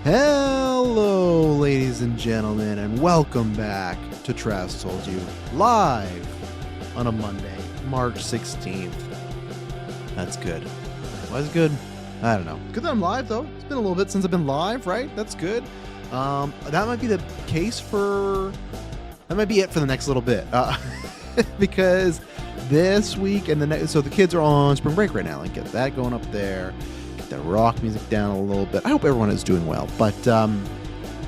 Hello, ladies and gentlemen, and welcome back to Travis Told You, live on a Monday, March 16th. That's good. Why is it good? I don't know. Good that I'm live, though. It's been a little bit since I've been live, right? That's good. That might be the case for... That might be it for the next little bit. Because this week and the next... So the kids are on spring break right now. Like, get that going up there. The rock music down a little bit. I hope everyone is doing well, but yeah,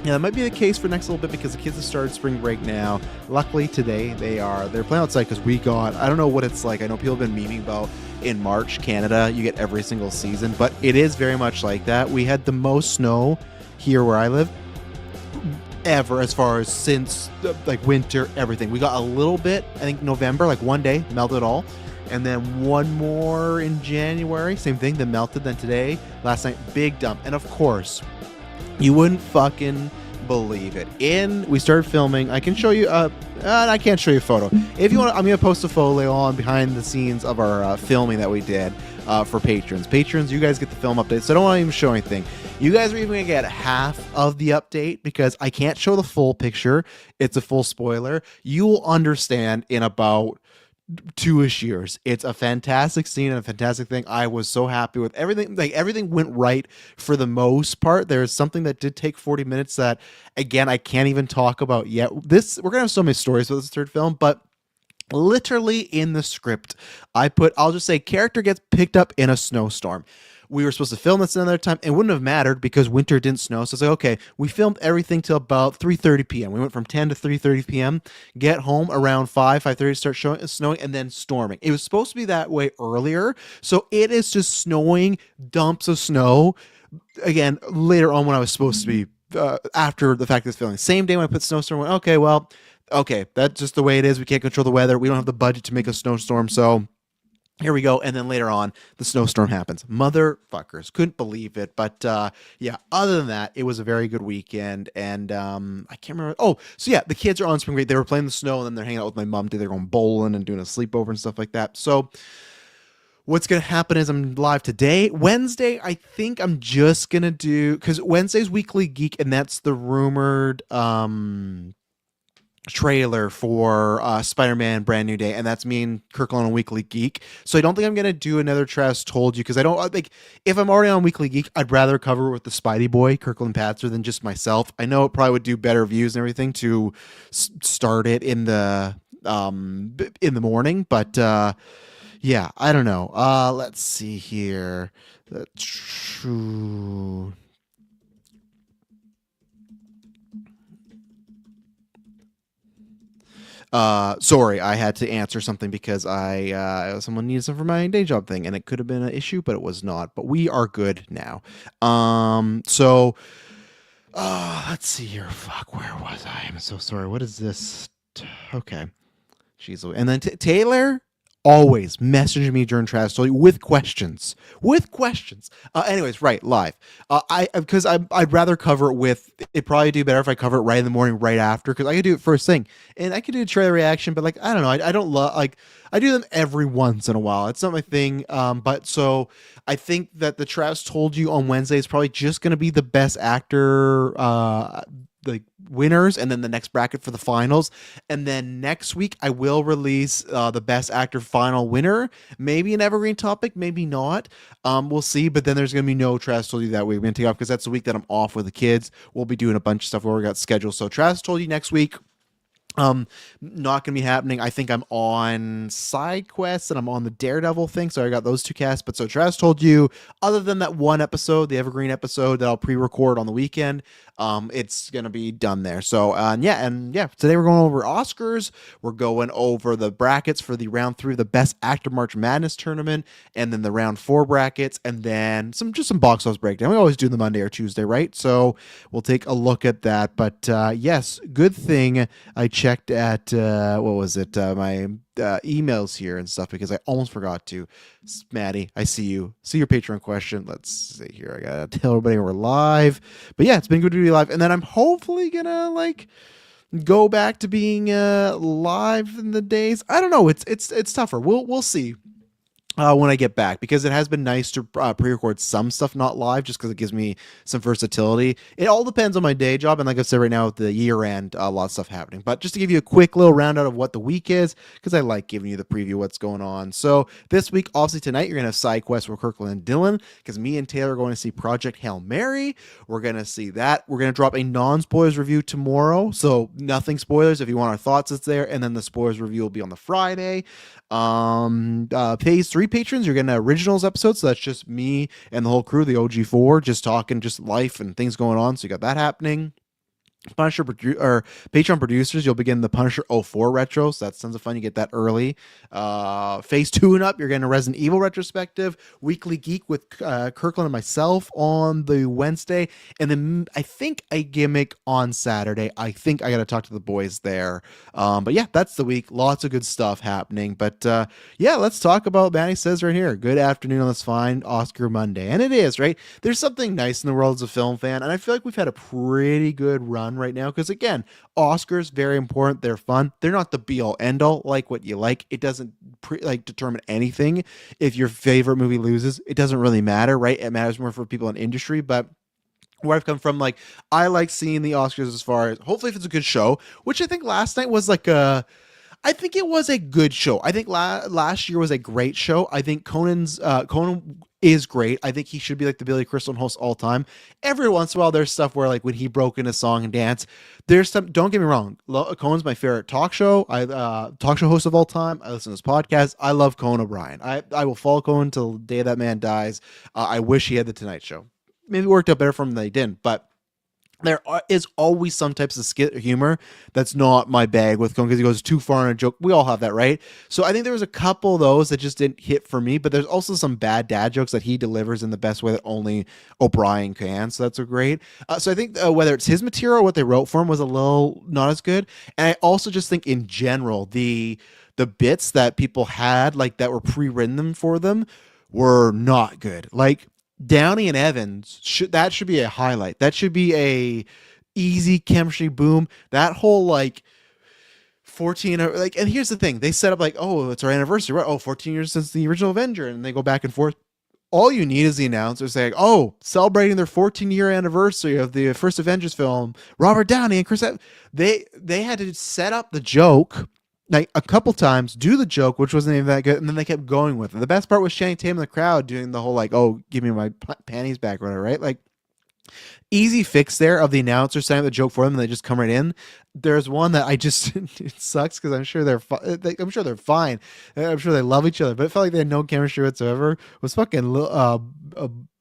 that might be the case for next little bit because the kids have started spring break now. Luckily today they're playing outside because we got, I don't know what it's like. I know people have been memeing about in March Canada you get every single season, but it is very much like that. We had the most snow here where I live ever, as far as since like winter, everything. We got a little bit, I think November, like one day melted all. And then one more in January, same thing, then melted. Then today, last night, big dump. And of course, you wouldn't fucking believe it. We started filming. I can show you, I can't show you a photo. If you want, I'm going to post a photo later on behind the scenes of our filming that we did for patrons. Patrons, you guys get the film update, so I don't want to even show anything. You guys are even going to get half of the update because I can't show the full picture. It's a full spoiler. You will understand in about 2-ish years. It's a fantastic scene and a fantastic thing. I was so happy with everything. Like, everything went right for the most part. There's something that did take 40 minutes that, again, I can't even talk about yet. We're gonna have so many stories with this third film, but literally in the script, I'll just say character gets picked up in a snowstorm. We were supposed to film this another time. It wouldn't have mattered because winter didn't snow. So it's like, okay, we filmed everything till about 3:30 p.m. We went from 10 to 3:30 p.m. Get home around 5:30, start snowing, and then storming. It was supposed to be that way earlier. So it is just snowing, dumps of snow. Again, later on when I was supposed to be, after the fact that it's filming. Same day when I put snowstorm, I went, okay, that's just the way it is. We can't control the weather. We don't have the budget to make a snowstorm. So here we go. And then later on, the snowstorm happens. Motherfuckers. Couldn't believe it. But yeah, other than that, it was a very good weekend. And I can't remember. Oh, so yeah, the kids are on spring break. They were playing the snow and then they're hanging out with my mom. They're going bowling and doing a sleepover and stuff like that. So what's going to happen is I'm live today. Wednesday, I think I'm just going to do, because Wednesday's Weekly Geek, and that's the rumored trailer for Spider-Man Brand New Day, and that's me and Kirkland on Weekly Geek. So I don't think I'm gonna do another Travis Told You, because I don't like, if I'm already on Weekly Geek, I'd rather cover with the Spidey boy Kirkland Patzer than just myself. I know it probably would do better views and everything to start it in the morning, but yeah, I don't know. Let's see here. That's true. Sorry, I had to answer something because someone needed some for my day job thing, and it could have been an issue, but it was not. But we are good now. So let's see here. Fuck, where was I? I'm so sorry. What is this? Okay, she's and then Taylor always message me during Travis Told You with questions. Anyways, right, live. I'd rather cover it with. It'd probably do better if I cover it right in the morning, right after, because I could do it first thing, and I could do a trailer reaction. But like, I don't know, I don't love, like, I do them every once in a while. It's not my thing. But so I think that the Travis Told You on Wednesday is probably just going to be the best actor like winners, and then the next bracket for the finals. And then next week I will release the best actor final winner, maybe an evergreen topic, maybe not. We'll see. But then there's gonna be no Travis Told You that week. We're gonna take off because that's the week that I'm off with the kids. We'll be doing a bunch of stuff where we got scheduled. So Travis Told You next week, not gonna be happening. I think I'm on side quests and I'm on the Daredevil thing, so I got those two casts. But so Travis Told You, other than that one episode, the evergreen episode that I'll pre-record on the weekend, it's gonna be done there. So yeah, today we're going over Oscars. We're going over the brackets for the round 3 of the Best Actor March Madness tournament, and then the round 4 brackets, and then some box office breakdown. We always do the Monday or Tuesday, right? So we'll take a look at that. But yes, good thing I checked at what was it, my emails here and stuff, because I almost forgot to. Maddie, I see you. See your Patreon question. Let's see here. I gotta tell everybody we're live. But yeah, it's been good to be live. And then I'm hopefully gonna like go back to being live in the days. I don't know. It's tougher. We'll see. when I get back, because it has been nice to pre-record some stuff not live, just because it gives me some versatility. It all depends on my day job, and like I said, right now with the year end, a lot of stuff happening. But just to give you a quick little roundout of what the week is, because I like giving you the preview of what's going on. So this week, obviously tonight, you're gonna have side quests with Kirkland and Dylan, because me and Taylor are going to see Project Hail Mary. We're gonna see that. We're gonna drop a non-spoilers review tomorrow, so nothing spoilers. If you want our thoughts, it's there, and then the spoilers review will be on the Friday. Phase 3 patrons, you're getting an originals episode, so that's just me and the whole crew, the OG4, just talking just life and things going on. So you got that happening. Punisher or Patreon producers, you'll begin the Punisher '04 retro, so that's tons of fun. You get that early. Phase 2 and up, you're getting a Resident Evil retrospective. Weekly Geek with Kirkland and myself on the Wednesday, and then I think a gimmick on Saturday. I think I got to talk to the boys there. But yeah, that's the week. Lots of good stuff happening. But yeah, let's talk about, Manny says right here, good afternoon, let's find Oscar Monday. And it is, right? There's something nice in the world as a film fan, and I feel like we've had a pretty good run right now, because again, Oscars, very important, they're fun, they're not the be all end all. Like what you like, it doesn't determine anything. If your favorite movie loses, it doesn't really matter, right? It matters more for people in industry. But where I've come from, like, I like seeing the Oscars as far as, hopefully if it's a good show, which I think last night was like a, I think it was a good show. I think last year was a great show. I think Conan is great. I think he should be like the Billy Crystal host all time. Every once in a while, there's stuff where, like, when he broke into song and dance, there's some. Don't get me wrong, Conan's my favorite talk show. Talk show host of all time. I listen to his podcast. I love Conan O'Brien. I will follow Conan till the day that man dies. I wish he had the Tonight Show. Maybe it worked out better for him than they didn't, but is always some types of skit humor that's not my bag with Conan, because he goes too far in a joke. We all have that, right? So I think there was a couple of those that just didn't hit for me, but there's also some bad dad jokes that he delivers in the best way that only O'Brien can. So that's a great. So I think whether it's his material or what they wrote for him was a little not as good. And I also just think in general, the bits that people had, like, that were pre-written for them were not good. Like, Downey and Evans, should be a highlight. That should be a easy chemistry boom. That whole, like, 14, like, and here's the thing, they set up like, oh, it's our anniversary, right? Oh, 14 years since the original Avenger, and they go back and forth. All you need is the announcer saying, oh, celebrating their 14-year anniversary of the first Avengers film, Robert Downey and Chris Evans. They had to set up the joke like a couple times, do the joke, which wasn't even that good, and then they kept going with it. The best part was Channing Tatum in the crowd doing the whole, like, oh, give me my panties back or whatever, right? Like, easy fix there of the announcer setting up the joke for them, and they just come right in. There's one that I just it sucks, because I'm sure they're fine. I'm sure they love each other, but it felt like they had no chemistry whatsoever. It was fucking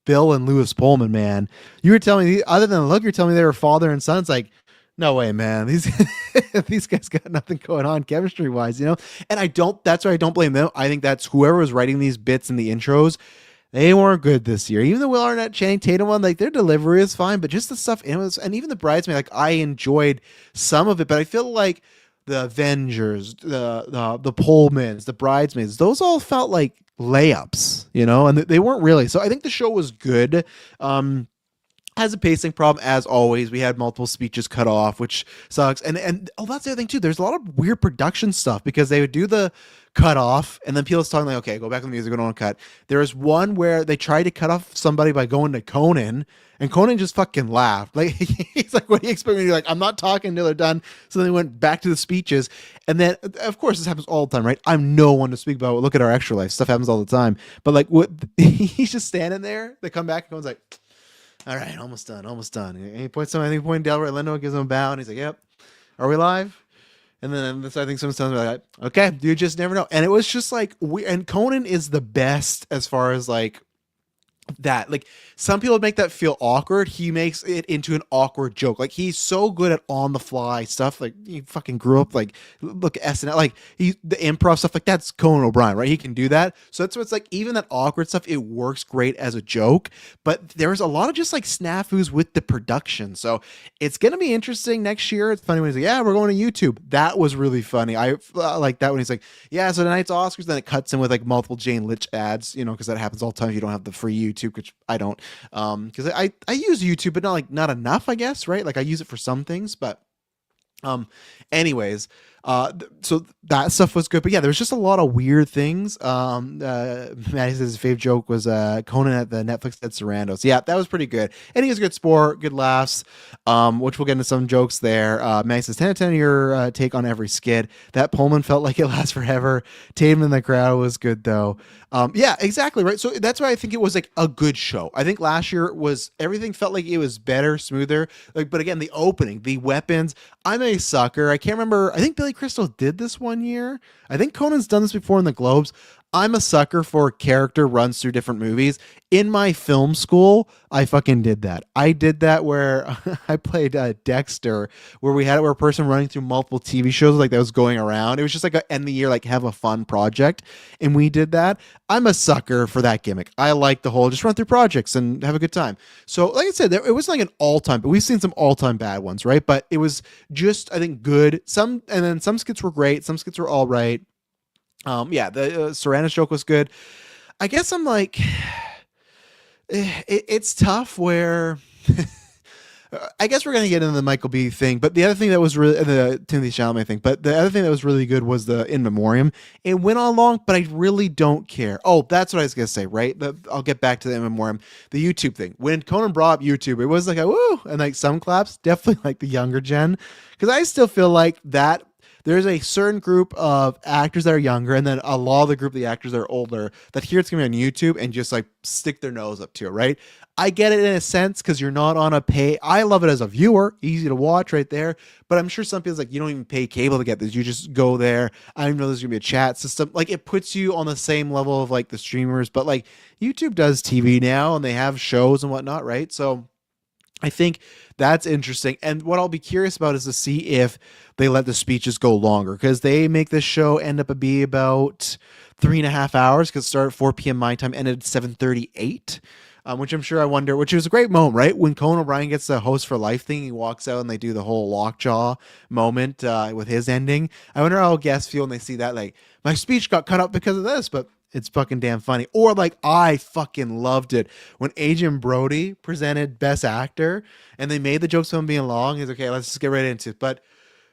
Bill and Lewis Pullman, man. You were telling me, other than the look, you're telling me they were father and son. It's like, no way, man. These guys got nothing going on chemistry wise, you know? And that's why I don't blame them. I think that's whoever was writing these bits in the intros, they weren't good this year. Even the Will Arnett, Channing Tatum one, like, their delivery is fine, but just the stuff, and even the Bridesmaid, like, I enjoyed some of it, but I feel like the Avengers, the Pullmans, the Bridesmaids, those all felt like layups, you know? And they weren't really. So I think the show was good. Has a pacing problem, as always. We had multiple speeches cut off, which sucks. And that's the other thing too. There's a lot of weird production stuff, because they would do the cut off, and then people's talking like, okay, go back on the music, we don't want to cut. There was one where they tried to cut off somebody by going to Conan, and Conan just fucking laughed. Like, he's like, what do you expect me to do? Like, I'm not talking until they're done. So then they went back to the speeches. And then, of course, this happens all the time, right? I'm no one to speak about it. Look at our extra life. Stuff happens all the time. But like, what he's just standing there. They come back, and Conan's like, all right, almost done. And he points something, I think pointing Delroy Lindo, gives him a bow, and he's like, yep. Are we live? And then I think someone's telling me, like, okay, you just never know. And it was just like, and Conan is the best as far as like that. Like, some people make that feel awkward. He makes it into an awkward joke. Like, he's so good at on the fly stuff. Like, he fucking grew up, like, look at SNL, like, the improv stuff, like, that's Conan O'Brien, right? He can do that. So that's what's like, even that awkward stuff, it works great as a joke. But there's a lot of just like snafus with the production. So it's gonna be interesting next year. It's funny when he's like, yeah, we're going to YouTube. That was really funny. I like that when he's like, yeah, so tonight's Oscars. Then it cuts in with like multiple Jane Litch ads, you know, because that happens all the time if you don't have the free YouTube, which I don't. Because I use YouTube, but not enough, I guess, right? Like, I use it for some things, but Um, anyways, so that stuff was good, but yeah, there was just a lot of weird things. Maddie says his favorite joke was Conan at the Netflix at Sarandos. Yeah, that was pretty good, and he was a good sport, good laughs. Which we'll get into some jokes there. Maddie says 10 out of 10 your take on every skit. That Pullman felt like it lasts forever. Tatum in the crowd was good though. Yeah, exactly right. So that's why I think it was like a good show. I think last year was everything felt like it was better, smoother. Like, but again, the opening, the weapons. I'm a sucker. I can't remember. I think Billy Crystal did this one year. I think Conan's done this before in the Globes. I'm a sucker for character runs through different movies. In my film school, I fucking did that. I did that where I played Dexter, where we had it where a person running through multiple TV shows like that was going around. It was just like a end of the year, like have a fun project, and we did that. I'm a sucker for that gimmick. I like the whole just run through projects and have a good time. So, like I said, it wasn't like an all time, but we've seen some all time bad ones, right? But it was just I think good. Some and then some skits were great. Some skits were all right. Yeah, the Serrano joke was good. I guess I'm like, it's tough where. I guess we're gonna get into the Michael B thing, but the other thing that was really the Timothée Chalamet thing, but the other thing that was really good was the In Memoriam. It went on long, but I really don't care. Oh, that's what I was gonna say, right? I'll get back to the In Memoriam, the YouTube thing. When Conan brought up YouTube, it was like a woo, and like some claps, definitely like the younger gen, because I still feel like that there's a certain group of actors that are younger, and then a lot of the group of the actors that are older that hear it's gonna be on YouTube and just like stick their nose up to it, right? I get it in a sense because you're not on a pay. I love it as a viewer, easy to watch right there. But I'm sure some people's like, you don't even pay cable to get this. You just go there. I don't know there's gonna be a chat system. Like it puts you on the same level of like the streamers. But like YouTube does TV now, and they have shows and whatnot, right? So I think that's interesting. And what I'll be curious about is to see if they let the speeches go longer because they make this show end up be about 3.5 hours because it started at 4 p.m. my time, ended at 7:38. Which I'm sure I wonder, which was a great moment, right? When Conan O'Brien gets the host for life thing, he walks out and they do the whole lockjaw moment with his ending. I wonder how guests feel when they see that, like, my speech got cut out because of this, but it's fucking damn funny. Or like, I fucking loved it when Adrian Brody presented Best Actor and they made the jokes of him being long. He's okay, let's just get right into it. But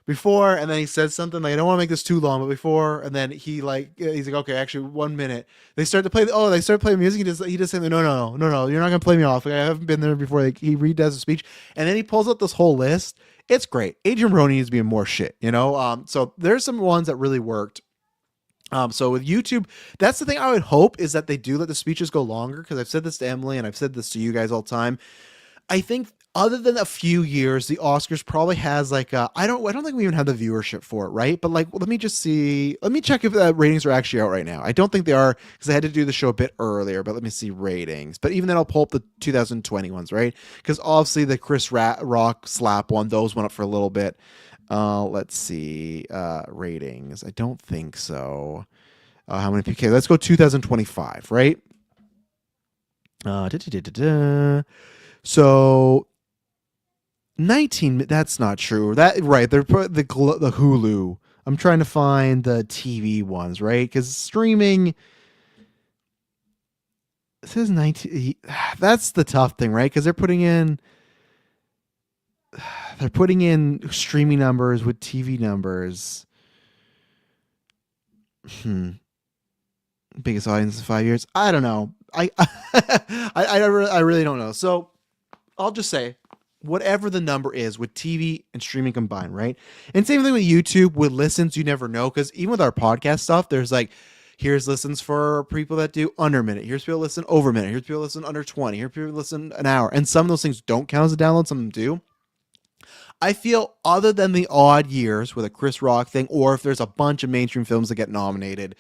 before, and then he says something like, I don't want to make this too long, but before, and then he's like, okay, actually 1 minute. They start to play, they start playing music. He just said, no, you're not going to play me off. Like, I haven't been there before. Like, he redoes the speech, and then he pulls up this whole list. It's great. Adrian Brody needs to be in more shit, you know? So there's some ones that really worked. So with YouTube, that's the thing I would hope is that they do let the speeches go longer, because I've said this to Emily and I've said this to you guys all the time. I think other than a few years, the Oscars probably has like I don't think we even have the viewership for it, right? But like, let me just see. Let me check if the ratings are actually out right now. I don't think they are because I had to do the show a bit earlier. But let me see ratings. But even then, I'll pull up the 2020 ones, right? Because obviously the Chris Rock slap one, those went up for a little bit. Let's see ratings. I don't think so. How many PK? Let's go 2025, right? So 19, that's not true. That right, they're the Hulu. I'm trying to find the TV ones, right? Cuz streaming says 19. That's the tough thing, right? Cuz they're putting in streaming numbers with TV numbers. Biggest audience in 5 years. I don't know. I really don't know. So I'll just say whatever the number is with TV and streaming combined, right? And same thing with YouTube with listens. You never know, because even with our podcast stuff, there's like, here's listens for people that do under a minute. Here's people listen over a minute. Here's people listen under 20. Here's people listen an hour. And some of those things don't count as a download. Some of them do. I feel other than the odd years with a Chris Rock thing, or if there's a bunch of mainstream films that get nominated,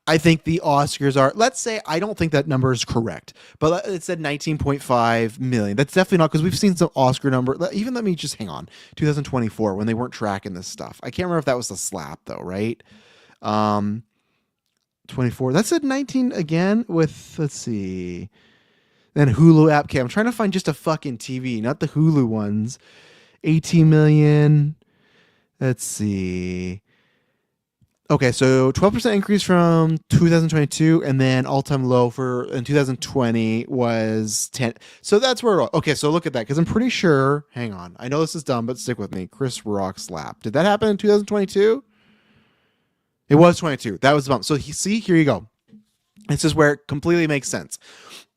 I think the Oscars are, let's say, I don't think that number is correct, but it said 19.5 million. That's definitely not, because we've seen some Oscar number. Even let me just hang on. 2024, when they weren't tracking this stuff. I can't remember if that was the slap though, right? 24. That said 19 again with, let's see. Then Hulu app cam. I'm trying to find just a fucking TV, not the Hulu ones. 18 million. Let's see. Okay, so 12% increase from 2022, and then all-time low for in 2020 was 10. So that's where. Okay, so look at that because I'm pretty sure. Hang on, I know this is dumb, but stick with me. Chris Rock slap. Did that happen in 2022? It was 22. That was the bump. So see, here you go. This is where it completely makes sense.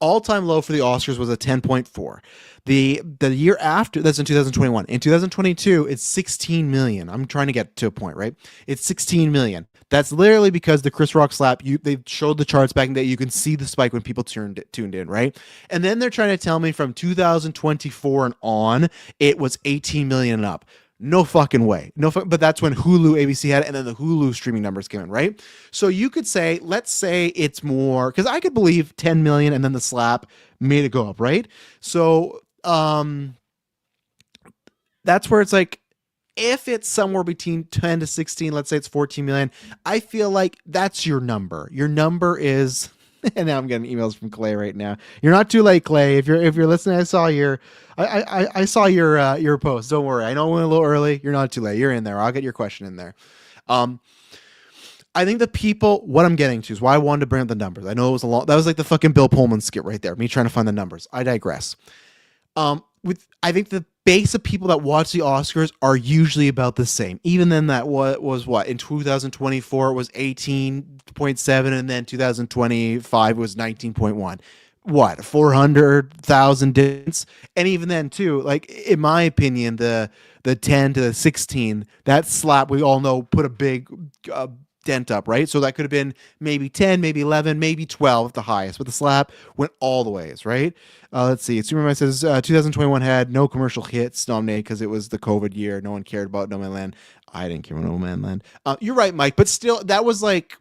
All-time low for the Oscars was a 10.4. The year after, that's in 2021. In 2022, it's 16 million. I'm trying to get to a point, right? It's 16 million. That's literally because the Chris Rock slap. They showed the charts back in the day. You can see the spike when people tuned in, right? And then they're trying to tell me from 2024 and on, it was 18 million and up. No fucking way. But that's when Hulu, ABC had it, and then the Hulu streaming numbers came in, right? So you could say, let's say it's more, because I could believe 10 million and then the slap made it go up, right? So that's where it's like, if it's somewhere between 10 to 16, let's say it's 14 million, I feel like that's your number. Your number is, and now I'm getting emails from Clay right now. You're not too late, Clay. If you're listening, I saw your post. Don't worry. I know it went a little early. You're not too late. You're in there. I'll get your question in there. Um, I think the people, what I'm getting to is why I wanted to bring up the numbers. I know it was a lot. That was like the fucking Bill Pullman skit right there. Me trying to find the numbers. I digress. I think the base of people that watch the Oscars are usually about the same. Even then, that was what in 2024 it was 18.7, and then 2025 was 19.1. What 400,000 difference, and even then too, like in my opinion, the 10 to the 16, that slap we all know put a big dent up, right? So that could have been maybe 10, maybe 11, maybe 12 at the highest, but the slap went all the ways, right? Let's see. Superman says 2021 had no commercial hits nominated because it was the COVID year. No one cared about No Man Land. I didn't care about No Man Land. You're right, Mike, but still, that was like,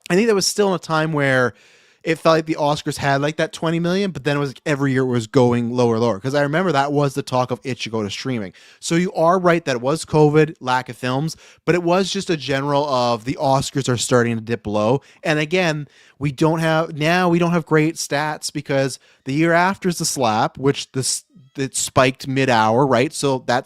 I think that was still in a time where it felt like the Oscars had like that 20 million, but then it was like every year it was going lower. Because I remember that was the talk of it should go to streaming. So you are right that it was COVID, lack of films, but it was just a general of the Oscars are starting to dip low. And again, we don't have great stats because the year after is the slap, which it spiked mid-hour, right? So that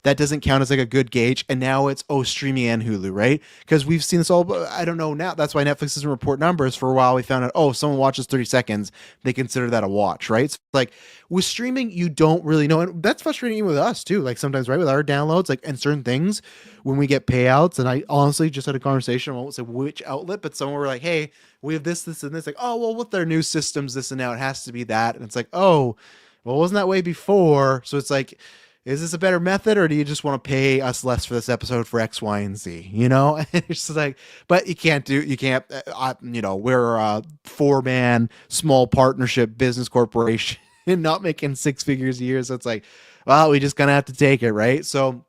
doesn't count as like a good gauge. And now it's streaming and Hulu, right? Because we've seen this all. I don't know now. That's why Netflix doesn't report numbers. For a while, we found out if someone watches 30 seconds, they consider that a watch, right? So like with streaming, you don't really know, and that's frustrating with us too. Like sometimes, right, with our downloads, like and certain things when we get payouts. And I honestly just had a conversation. I won't say which outlet, but someone were like, "Hey, we have this, and this." Like, oh well, with their new systems, this and now it has to be that, and it's like, oh. Well, it wasn't that way before. So it's like, is this a better method, or do you just want to pay us less for this episode for X, Y, and Z? You know, it's just like, but you can't. We're a 4-man small partnership business corporation and not making 6 figures a year. So it's like, well, we just gonna have to take it, right? So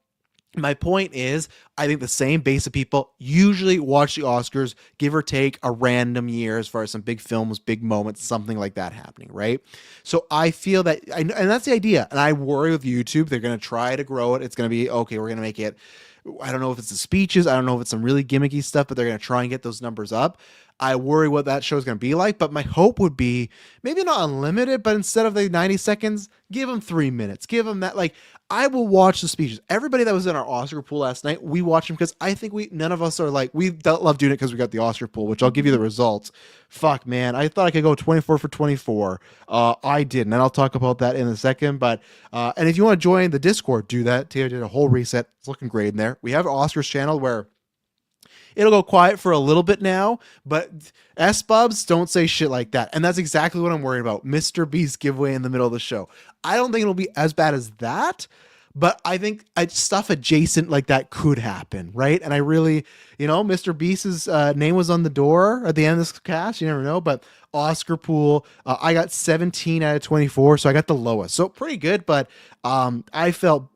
my point is, I think the same base of people usually watch the Oscars, give or take a random year as far as some big films, big moments, something like that happening, right? So I feel that, and that's the idea. And I worry with YouTube, they're going to try to grow it. It's going to be, okay, we're going to make it, I don't know if it's the speeches, I don't know if it's some really gimmicky stuff, but they're going to try and get those numbers up. I worry what that show is going to be like, but my hope would be maybe not unlimited, but instead of the 90 seconds, give them 3 minutes. Give them that. Like, I will watch the speeches. Everybody that was in our Oscar pool last night, we watched them because I think none of us are like, we love doing it because we got the Oscar pool, which I'll give you the results. Fuck, man. I thought I could go 24 for 24. I didn't, and I'll talk about that in a second. But, and if you want to join the Discord, do that. Taylor did a whole reset. It's looking great in there. We have an Oscars channel where it'll go quiet for a little bit now, but S-Bubs don't say shit like that. And that's exactly what I'm worried about. Mr. Beast giveaway in the middle of the show. I don't think it'll be as bad as that, but I think stuff adjacent like that could happen, right? And I really, Mr. Beast's name was on the door at the end of this cast. You never know, but Oscar pool, I got 17 out of 24, so I got the lowest. So pretty good, but I felt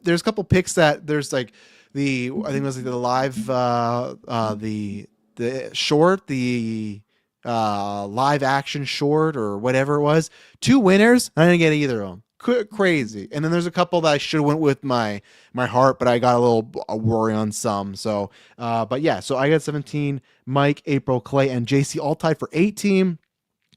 there's a couple picks that there's like, I think it was like the live, the short, the live action short or whatever it was. 2 winners. I didn't get either of them. Crazy. And then there's a couple that I should have went with my heart, but I got a little worry on some. So, but yeah, so I got 17. Mike, April, Clay, and JC all tied for 18.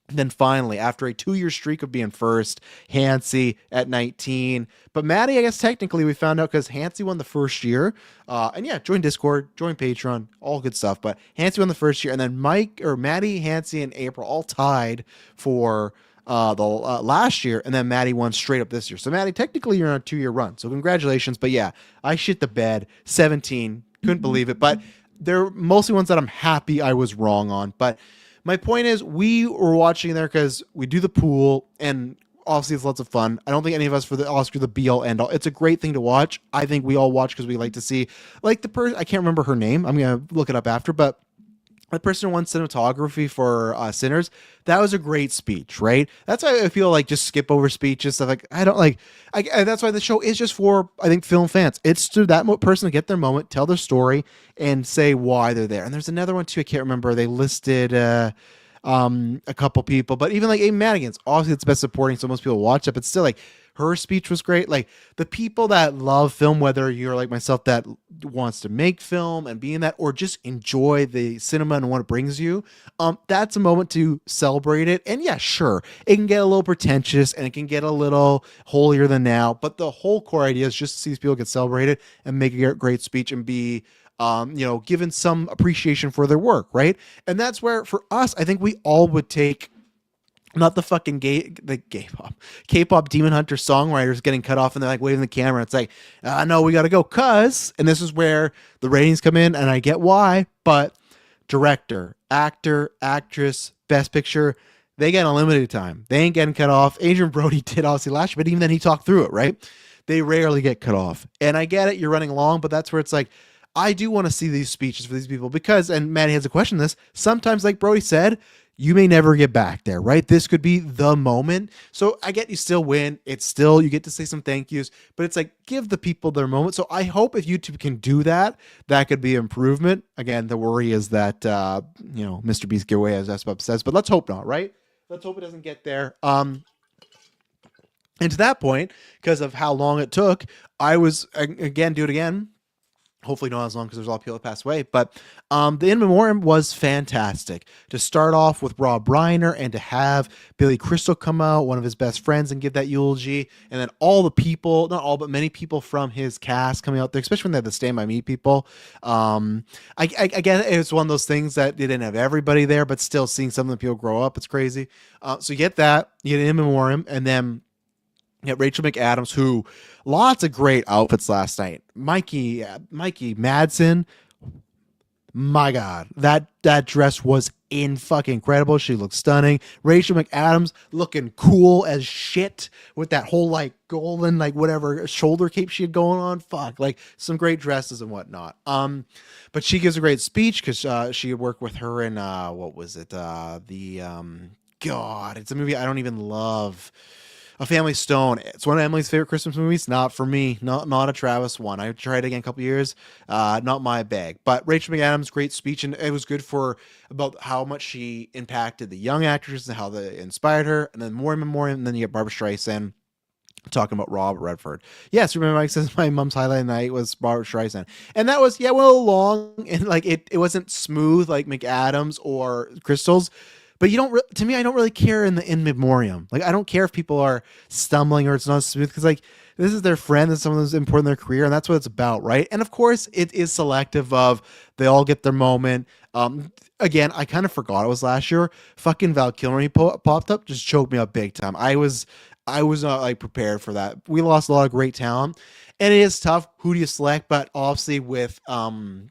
And then finally, after a 2-year streak of being first, Hansi at 19. But Maddie, I guess technically we found out because Hansi won the first year. And yeah, join Discord, join Patreon, all good stuff. But Hansi won the first year. And then Maddie, Hansi, and April all tied for the last year. And then Maddie won straight up this year. So Maddie, technically you're on a 2-year run. So congratulations. But yeah, I shit the bed. 17. Couldn't believe it. But they're mostly ones that I'm happy I was wrong on. But my point is, we were watching there because we do the pool, and obviously it's lots of fun. I don't think any of us for the Oscar the be all end all. It's a great thing to watch. I think we all watch because we like to see, like the person. I can't remember her name. I'm gonna look it up after, but the person who won cinematography for Sinners, that was a great speech, right? That's why I feel like just skip over speeches, stuff like I don't like. That's why the show is just for, I think, film fans. It's to that person to get their moment, tell their story, and say why they're there. And there's another one too. I can't remember. They listed a couple people, but even like Amy Madigan's, obviously it's best supporting, so most people watch it. But still, like her speech was great. Like the people that love film, whether you're like myself that wants to make film and be in that, or just enjoy the cinema and what it brings you, that's a moment to celebrate it. And yeah, sure, it can get a little pretentious and it can get a little holier than now, but the whole core idea is just to see these people get celebrated and make a great speech and be given some appreciation for their work, right? And that's where, for us, I think we all would take not the fucking K-pop Demon Hunter songwriters getting cut off and they're like waving the camera. It's like, no, we got to go. And this is where the ratings come in, and I get why, but director, actor, actress, best picture, they get unlimited time. They ain't getting cut off. Adrian Brody did obviously last year, but even then he talked through it, right? They rarely get cut off. And I get it, you're running long, but that's where it's like, I do want to see these speeches for these people because, and Maddie has a question on this, sometimes, like Brody said, you may never get back there, right? This could be the moment. So I get you still win. It's still, you get to say some thank yous, but it's like, give the people their moment. So I hope if YouTube can do that, that could be improvement. Again, the worry is that, Mr. Beast giveaway, as Espub says, but let's hope not, right? Let's hope it doesn't get there. And to that point, because of how long it took, I was, again, do it again. Hopefully not as long because there's a lot of people that passed away. But the In Memoriam was fantastic. To start off with Rob Reiner and to have Billy Crystal come out, one of his best friends, and give that eulogy. And then all the people, not all, but many people from his cast coming out there, especially when they had the Stand By Me people. I get it was one of those things that they didn't have everybody there, but still seeing some of the people grow up, it's crazy. So you get that, you get In Memoriam, and then Rachel McAdams, who lots of great outfits last night. Mikey Madsen, my God, that dress was fucking incredible. She looked stunning. Rachel McAdams looking cool as shit with that whole like golden like whatever shoulder cape she had going on. Fuck, like some great dresses and whatnot. But she gives a great speech because she had worked with her in what was it? God, it's a movie I don't even love. A Family Stone. It's one of Emily's favorite Christmas movies. Not for me. Not a Travis one. I tried it again a couple years. Not my bag. But Rachel McAdams, great speech, and it was good for about how much she impacted the young actors and how they inspired her. And then more and more, and then you get Barbara Streisand talking about Robert Redford. Yes, remember Mike says my mom's highlight night was Barbara Streisand, and that was long and like it wasn't smooth like McAdams or Crystal's. But to me, I don't really care in memoriam. Like, I don't care if people are stumbling or it's not smooth because, like, this is their friend and someone that's important in their career, and that's what it's about, right? And of course, it is selective of they all get their moment. Again, I kind of forgot it was last year. Fucking Val Kilmer, he popped up, just choked me up big time. I was not like prepared for that. We lost a lot of great talent, and it is tough. Who do you select? But obviously, with Diane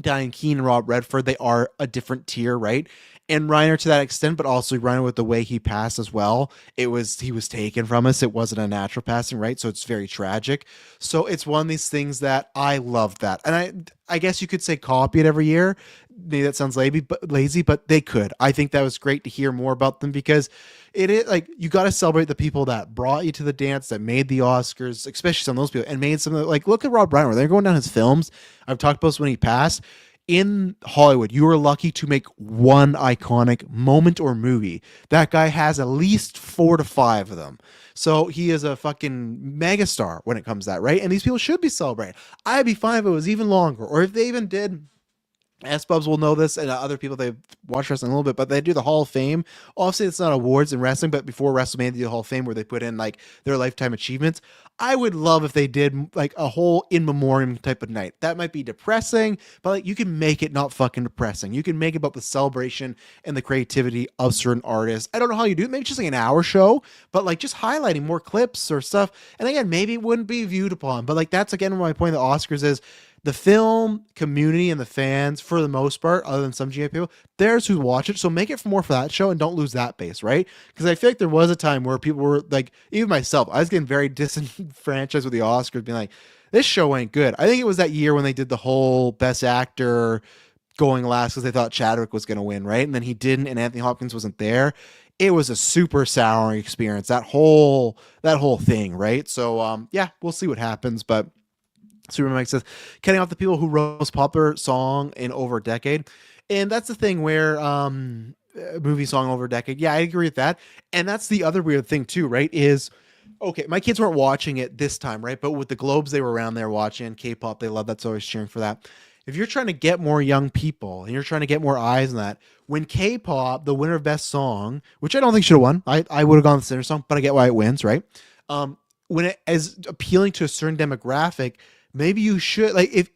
Keane and Rob Redford, they are a different tier, right? And Reiner to that extent, but also Reiner with the way he passed as well. He was taken from us. It wasn't a natural passing, right? So it's very tragic. So it's one of these things that I love that. And I guess you could say copy it every year. Maybe that sounds lazy, but they could. I think that was great to hear more about them because it is like you got to celebrate the people that brought you to the dance, that made the Oscars, especially some of those people, and made some of the, like, look at Rob Reiner. They're going down his films. I've talked about this when he passed. In Hollywood, you are lucky to make one iconic moment or movie. That guy has at least 4 to 5 of them. So he is a fucking megastar when it comes to that, right? And these people should be celebrated. I'd be fine if it was even longer, or if they even did S-Bubs will know this, and other people they've watched wrestling a little bit, but they do the Hall of Fame. Obviously, it's not awards in wrestling, but before WrestleMania, they do the Hall of Fame where they put in like their lifetime achievements. I would love if they did like a whole in memoriam type of night. That might be depressing, but like you can make it not fucking depressing. You can make it about the celebration and the creativity of certain artists. I don't know how you do it. Maybe just like an hour show, but like just highlighting more clips or stuff. And again, maybe it wouldn't be viewed upon, but like that's again my point of the Oscars is the film community and the fans, for the most part, other than some GA people, there's who watch it. So make it more for that show and don't lose that base, right? Because I feel like there was a time where people were like, even myself, I was getting very disenfranchised with the Oscars, being like, this show ain't good. I think it was that year when they did the whole Best Actor going last because they thought Chadwick was going to win, right? And then he didn't, and Anthony Hopkins wasn't there. It was a super souring experience. That whole thing, right? So yeah, we'll see what happens, but. Super Mike says, cutting off the people who wrote most popular song in over a decade. And that's the thing where movie song over a decade. Yeah, I agree with that. And that's the other weird thing too, right? Is okay, my kids weren't watching it this time, right? But with the Globes, they were around there watching K-pop. They love that, so always cheering for that. If you're trying to get more young people and you're trying to get more eyes on that, when K-pop, the winner of Best Song, which I don't think should have won, I would have gone with the Sinner song, but I get why it wins, right? When it is appealing to a certain demographic, maybe you should like if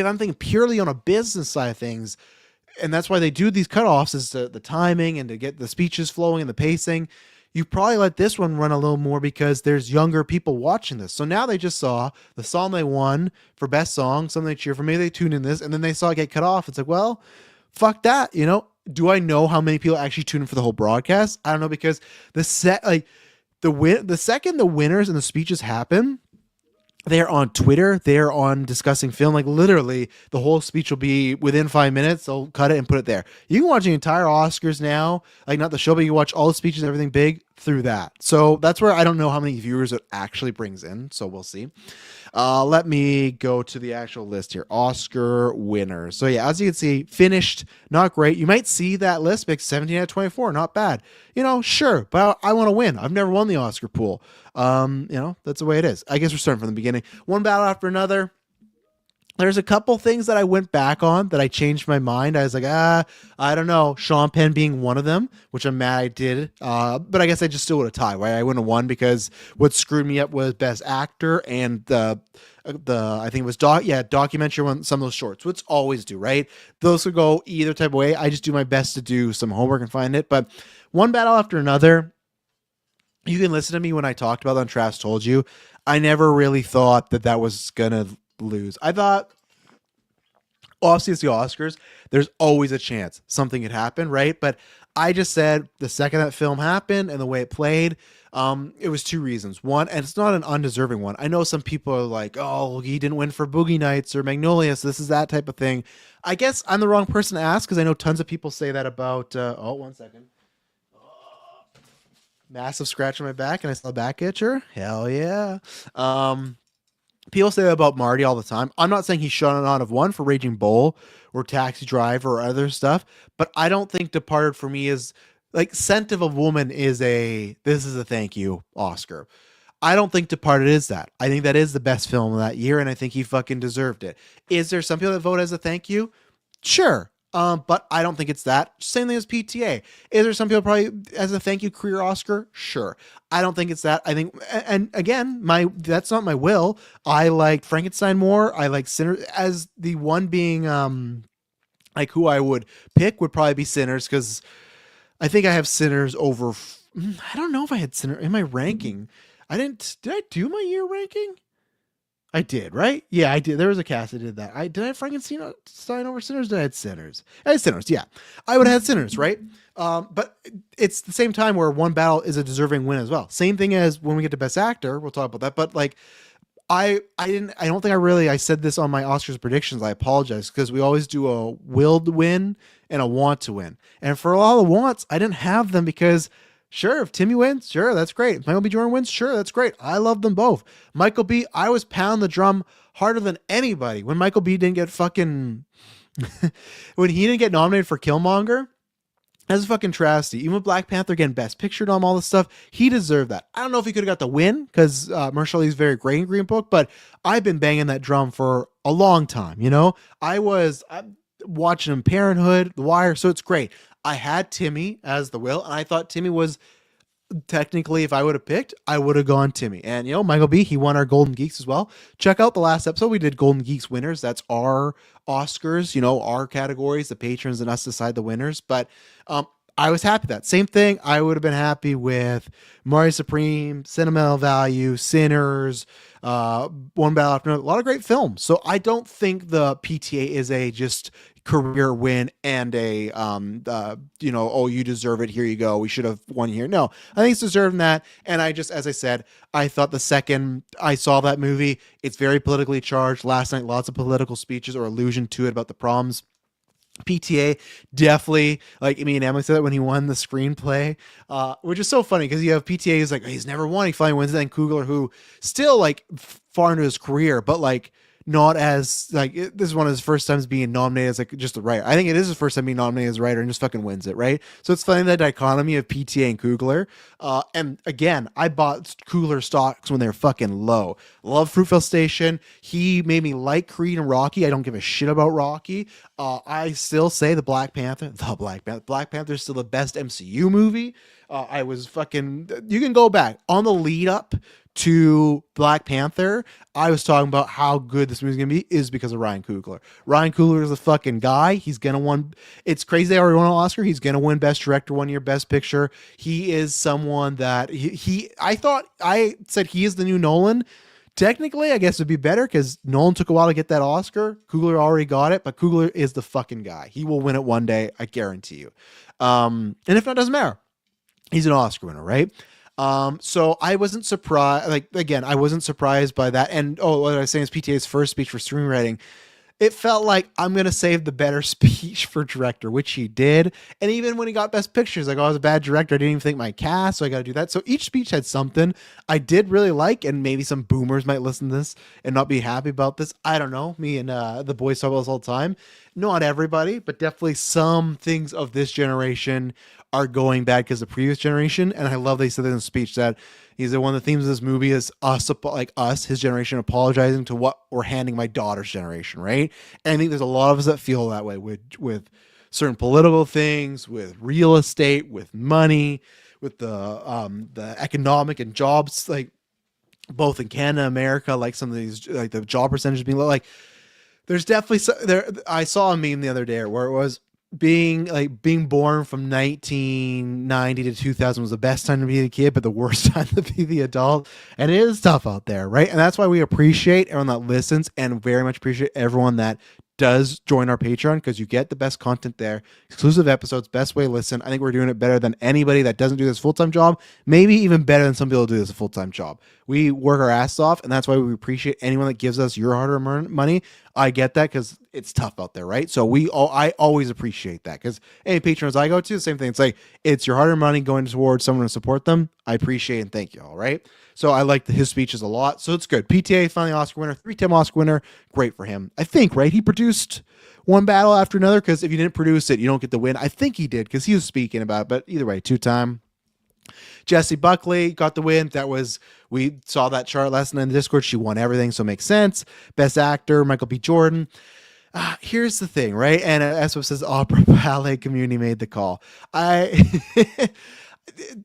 I'm thinking purely on a business side of things, and that's why they do these cutoffs is the timing and to get the speeches flowing and the pacing. You probably let this one run a little more because there's younger people watching this. So now they just saw the song they won for best song, something they cheer for. Maybe they tuned in this and then they saw it get cut off. It's like, well, fuck that. You know, do I know how many people actually tune in for the whole broadcast? I don't know because the second the winners and the speeches happen, they're on Twitter. They're on discussing film. Like literally, the whole speech will be within 5 minutes. They'll cut it and put it there. You can watch the entire Oscars now, like not the show, but you can watch all the speeches, everything big through that. So that's where I don't know how many viewers it actually brings in. So we'll see. Let me go to the actual list here. Oscar winners. So yeah, as you can see, finished, not great. You might see that list pick 17 out of 24, not bad. You know, sure, but I want to win. I've never won the Oscar pool. You know, that's the way it is. I guess we're starting from the beginning. One battle after another. There's a couple things that I went back on that I changed my mind. I was like, I don't know. Sean Penn being one of them, which I'm mad I did. But I guess I just still would have tied, right? I wouldn't have won because what screwed me up was Best Actor and the I think it was documentary one, some of those shorts, which always do, right? Those could go either type of way. I just do my best to do some homework and find it. But one battle after another. You can listen to me when I talked about that on Travis Told You. I never really thought that was going to lose. I thought, obviously, it's the Oscars. There's always a chance something could happen, right? But I just said the second that film happened and the way it played, it was two reasons. One, and it's not an undeserving one. I know some people are like, oh, he didn't win for Boogie Nights or Magnolia, so this is that type of thing. I guess I'm the wrong person to ask because I know tons of people say that about, 1 second. Massive scratch on my back and I saw a back itcher. Hell yeah. People say that about Marty all the time. I'm not saying he should not have won for Raging Bull or Taxi Driver or other stuff, but I don't think Departed for me is like Scent of a Woman is this is a thank you Oscar. I don't think Departed is that. I think that is the best film of that year and I think he fucking deserved it. Is there some people that vote as a thank you? Sure. But I don't think it's that. Same thing as PTA. Is there some people probably as a thank you career Oscar? Sure. I don't think it's that. I think, and again, that's not my will. I like Frankenstein more. I like Sinners as the one being, like who I would pick would probably be Sinners because I think I have Sinners over. I don't know if I had Sinners in my ranking. Did I do my year ranking? I did, right? Yeah, I did. There was a cast that did that. Did I have Frankenstein over Sinners? Did I have Sinners? I had Sinners, yeah. I would have had Sinners, right? But it's the same time where one battle is a deserving win as well. Same thing as when we get to Best Actor, we'll talk about that. But like, I don't think I said this on my Oscars predictions. I apologize because we always do a will to win and a want to win. And for all the wants, I didn't have them because sure, if Timmy wins, sure, that's great. If Michael B. Jordan wins, sure, that's great. I love them both. Michael B., I was pounding the drum harder than anybody when Michael B. didn't get fucking... when he didn't get nominated for Killmonger, that's a fucking travesty. Even with Black Panther getting Best Picture on all this stuff, he deserved that. I don't know if he could have got the win because Mahershala Ali's very great in Green Book, but I've been banging that drum for a long time, you know? watching him Parenthood, The Wire, so it's great. I had Timmy as the Will, and I thought Timmy was technically, if I would have picked, I would have gone Timmy. And Michael B, he won our Golden Geeks as well. Check out the last episode. We did Golden Geeks winners. That's our Oscars, our categories, the patrons and us decide the winners. But I was happy with that. Same thing. I would have been happy with Mario Supreme, Sentimental Value, Sinners, One Battle After Another. A lot of great films. So I don't think the PTA is a just career win and oh, you deserve it, here you go, we should have won here. No, I think it's deserving that. And as I said, I thought the second I saw that movie, it's very politically charged. Last night, lots of political speeches or allusion to it about the problems. PTA definitely, like me and Emily said that when he won the screenplay, which is so funny because you have PTA who's like, he's never won, he finally wins it, and Coogler, who still like far into his career, but like not as like this is one of his first times being nominated as like just a writer. I think it is his first time being nominated as a writer and just fucking wins it, right? So it's funny, that dichotomy of PTA and Coogler. And again, I bought Coogler stocks when they were fucking low. Love Fruitvale Station. He made me like Creed and Rocky. I don't give a shit about Rocky. I still say Black Panther is still the best MCU movie. I was fucking, you can go back on the lead up to Black Panther. I was talking about how good this movie's gonna be is because of Ryan Coogler. Ryan Coogler is a fucking guy. He's gonna win. It's crazy they already won an Oscar. He's gonna win Best Director one year, Best Picture. He is someone that I said he is the new Nolan. Technically, I guess it'd be better because Nolan took a while to get that Oscar. Coogler already got it, but Coogler is the fucking guy. He will win it one day, I guarantee you. And if not, it doesn't matter. He's an Oscar winner, right? So I wasn't surprised. Like, again, I wasn't surprised by that. And what I was saying is PTA's first speech for screenwriting. It felt like I'm going to save the better speech for director, which he did. And even when he got Best Pictures, like, I was a bad director. I didn't even think my cast, so I got to do that. So each speech had something I did really like, and maybe some boomers might listen to this and not be happy about this. I don't know. Me and the boys talk about this all the time. Not everybody, but definitely some things of this generation are going bad because of the previous generation. And I love they said in the speech that he's one of the themes of this movie is us, his generation, apologizing to what we're handing my daughter's generation, right? And I think there's a lot of us that feel that way with certain political things, with real estate, with money, with the economic and jobs, like both in Canada, America, like some of these, like the job percentage being low. Like there's definitely there. I saw a meme the other day where it was being born from 1990 to 2000 was the best time to be a kid, but the worst time to be the adult. And it is tough out there, right? And that's why we appreciate everyone that listens, and very much appreciate everyone that does join our Patreon, because you get the best content there, exclusive episodes, best way to listen. I think we're doing it better than anybody that doesn't do this full-time job, maybe even better than some people who do this a full-time job. We work our ass off, and that's why we appreciate anyone that gives us your hard-earned money. I get that because it's tough out there, right? So I always appreciate that, because any patrons I go to, the same thing. It's like, it's your hard-earned money going towards someone to support them. I appreciate and thank you all, right? So I like his speeches a lot. So it's good. PTA finally Oscar winner, 3-time Oscar winner. Great for him. I think, right? He produced One Battle After Another, because if you didn't produce it, you don't get the win. I think he did, because he was speaking about it. But either way, 2-time. Jessie Buckley got the win. We saw that chart last night in the Discord. She won everything, so it makes sense. Best Actor, Michael B. Jordan. Here's the thing, right? And as it says, opera ballet community made the call.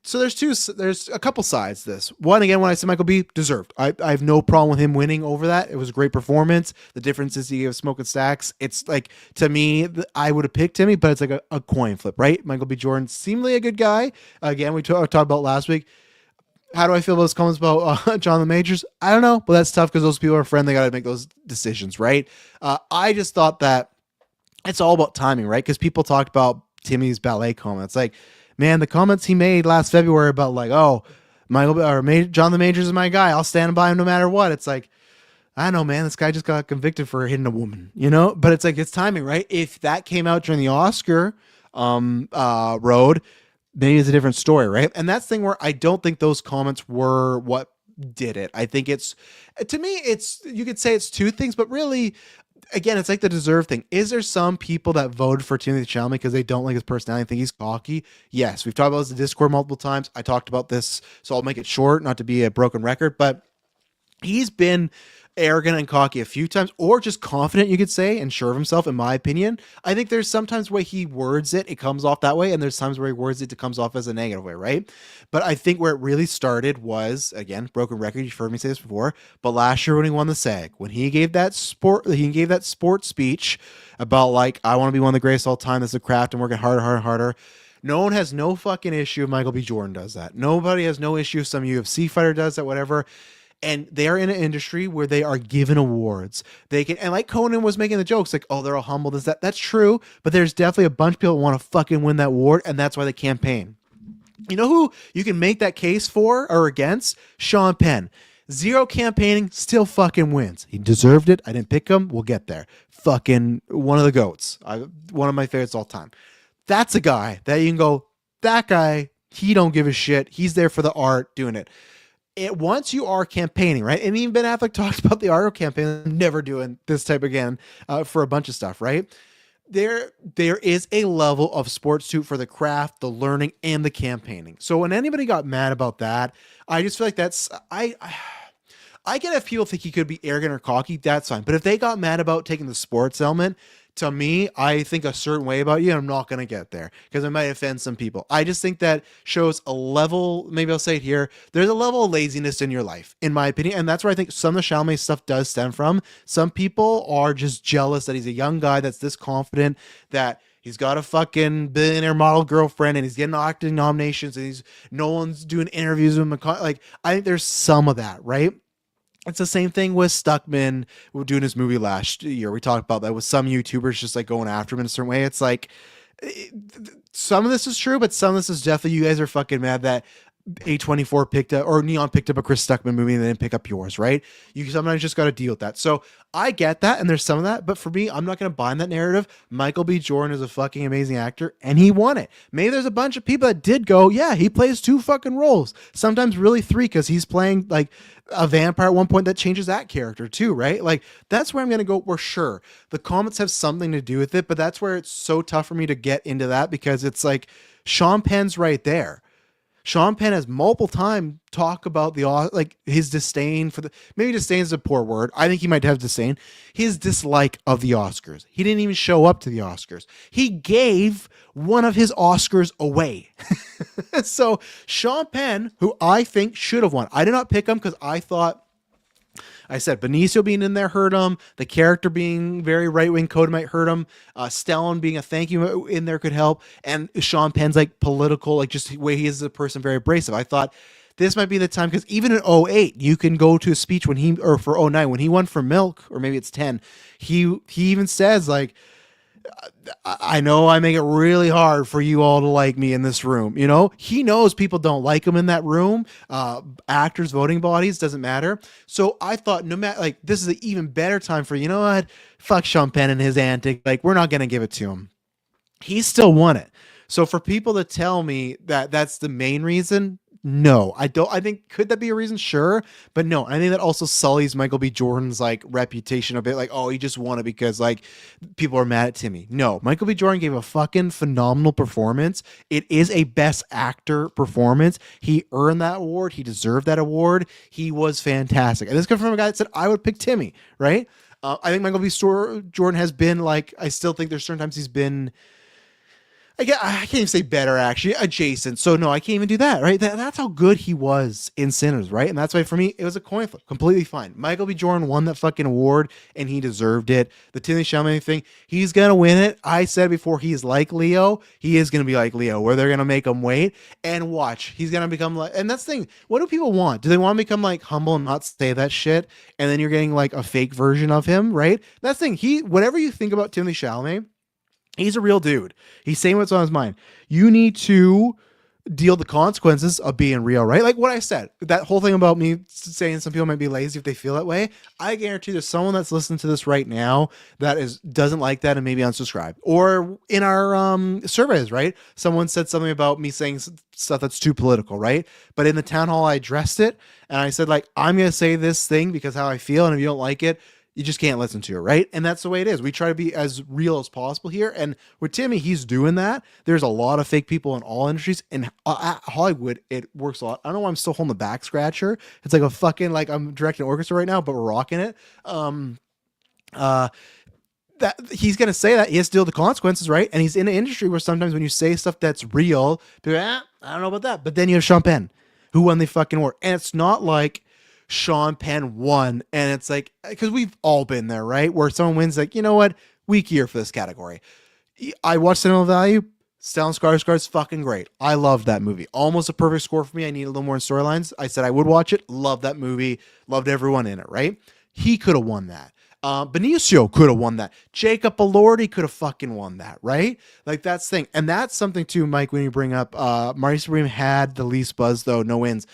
So there's a couple sides to this. One, again, when I said Michael B. deserved, I have no problem with him winning over that. It was a great performance. The difference is he gave Smoking Stacks. It's like, to me, I would have picked Timmy, but it's like a coin flip, right? Michael B. Jordan, seemingly a good guy. Again, we talked about last week. How do I feel about those comments about Jonathan Majors? I don't know, but that's tough because those people are friends. They got to make those decisions, right? I just thought that it's all about timing, right? Because people talked about Timmy's ballet comments. Like, man, the comments he made last February about like, oh, Jonathan Majors is my guy, I'll stand by him no matter what. It's like, I don't know, man, this guy just got convicted for hitting a woman, But it's like, it's timing, right? If that came out during the Oscar road, maybe it's a different story, right? And that's the thing where I don't think those comments were what did it. I think to me, you could say it's two things, but really, again, it's like the deserve thing. Is there some people that voted for Timothée Chalamet because they don't like his personality and think he's cocky? Yes. We've talked about this in Discord multiple times. I talked about this, so I'll make it short, not to be a broken record, but he's been arrogant and cocky a few times, or just confident, you could say, and sure of himself, in my opinion. I think there's sometimes where he words it, it comes off that way, and there's times where he words it comes off as a negative way, right? But I think where it really started was, again, broken record, you've heard me say this before, but last year when he won the SAG, when he gave that sports speech about like, I want to be one of the greatest all time, this is a craft, and working harder, harder, harder. No one has no fucking issue if Michael B. Jordan does that. Nobody has no issue if some UFC fighter does that, whatever. And they're in an industry where they are given awards. They can, and like Conan was making the jokes, like, oh, they're all humbled. Is that's true? But there's definitely a bunch of people that want to fucking win that award, and that's why they campaign. You know who you can make that case for or against? Sean Penn. Zero campaigning, still fucking wins. He deserved it. I didn't pick him. We'll get there. Fucking one of the GOATs. One of my favorites all time. That's a guy that you can go, that guy, he don't give a shit. He's there for the art, doing it. Once you are campaigning, right? And even Ben Affleck talks about the art campaign. I'm never doing this type again for a bunch of stuff, right? There is a level of sports too for the craft, the learning, and the campaigning. So when anybody got mad about that, I just feel like I get if people think he could be arrogant or cocky, that's fine. But if they got mad about taking the sports element, to me, I think a certain way about you, and I'm not going to get there because it might offend some people. I just think that shows a level, maybe I'll say it here, there's a level of laziness in your life, in my opinion, and that's where I think some of the Chalamet stuff does stem from. Some people are just jealous that he's a young guy that's this confident, that he's got a fucking billionaire model girlfriend and he's getting acting nominations and no one's doing interviews with him. Like, I think there's some of that, right? It's the same thing with Stuckman doing his movie last year. We talked about that with some YouTubers just like going after him in a certain way. It's like some of this is true, but some of this is definitely you guys are fucking mad that A24 picked up or Neon picked up a Chris Stuckman movie and they didn't pick up yours, right? You sometimes just got to deal with that. So I get that, and there's some of that, but for me, I'm not going to buy in that narrative. Michael B. Jordan is a fucking amazing actor, and he won it. Maybe there's a bunch of people that did go, yeah, he plays 2 fucking roles, sometimes really 3, because he's playing like a vampire at one point that changes that character too, right? Like that's where I'm going to go. We're sure the comments have something to do with it, but that's where it's so tough for me to get into that because it's like Sean Penn's right there. Sean Penn has multiple times talk about like his disdain for maybe disdain is a poor word. I think he might have disdain. His dislike of the Oscars. He didn't even show up to the Oscars. He gave one of his Oscars away. So Sean Penn, who I think should have won. I did not pick him because I said Benicio being in there hurt him. The character being very right-wing code might hurt him. Stellan being a thank you in there could help. And Sean Penn's like political, like just the way he is as a person, very abrasive. I thought this might be the time because even in 08, you can go to a speech or for 09, when he won for Milk, or maybe it's 10, he even says like, I know I make it really hard for you all to like me in this room. You know, he knows people don't like him in that room. Actors, voting bodies, doesn't matter. So I thought no matter, like, this is an even better time for, you know what? Fuck Sean Penn and his antic. Like, we're not going to give it to him. He still won it. So for people to tell me that that's the main reason, no, I don't. I think, could that be a reason? Sure. But no, I think that also sullies Michael B. Jordan's like reputation a bit, like, oh, he just won it because like people are mad at Timmy. No, Michael B. Jordan gave a fucking phenomenal performance. It is a best actor performance. He earned that award. He deserved that award. He was fantastic. And this comes from a guy that said, I would pick Timmy, right? I think Michael B. Jordan has been like, I still think there's certain times he's been, I can't even say better, actually, adjacent. So no, I can't even do that, right? That's how good he was in Sinners, right? And that's why for me, it was a coin flip, completely fine. Michael B. Jordan won that fucking award, and he deserved it. The Timothée Chalamet thing, he's gonna win it. I said before, he's like Leo. He is gonna be like Leo, where they're gonna make him wait and watch. He's gonna become like, and that's the thing. What do people want? Do they want to become like humble and not say that shit? And then you're getting like a fake version of him, right? That's the thing. Whatever you think about Timothée Chalamet, he's a real dude. He's saying what's on his mind. You need to deal the consequences of being real, right? Like what I said, that whole thing about me saying some people might be lazy if they feel that way. I guarantee there's someone that's listening to this right now that doesn't like that and maybe unsubscribe. Or in our surveys, right? Someone said something about me saying stuff that's too political, right? But in the town hall, I addressed it and I said like, I'm going to say this thing because how I feel. And if you don't like it, you just can't listen to it, right? And that's the way it is. We try to be as real as possible here. And with Timmy, he's doing that. There's a lot of fake people in all industries. And at Hollywood, it works a lot. I don't know why I'm still holding the back scratcher. It's like a fucking, like I'm directing an orchestra right now, but we're rocking it. That he's going to say that he has to deal with the consequences, right? And he's in an industry where sometimes when you say stuff that's real, people are like, I don't know about that. But then you have Sean Penn, who won the fucking war. And it's not like Sean Penn won. And it's like, because we've all been there, right? Where someone wins, like, you know what? Weak year for this category. I watched Cinema Value. Stellan Skarsgård's fucking great. I love that movie. Almost a perfect score for me. I need a little more storylines. I said I would watch it. Love that movie. Loved everyone in it, right? He could have won that. Benicio could have won that. Jacob Elordi could have fucking won that, right? Like, that's the thing. And that's something too, Mike, when you bring up Marty Supreme had the least buzz, though, no wins.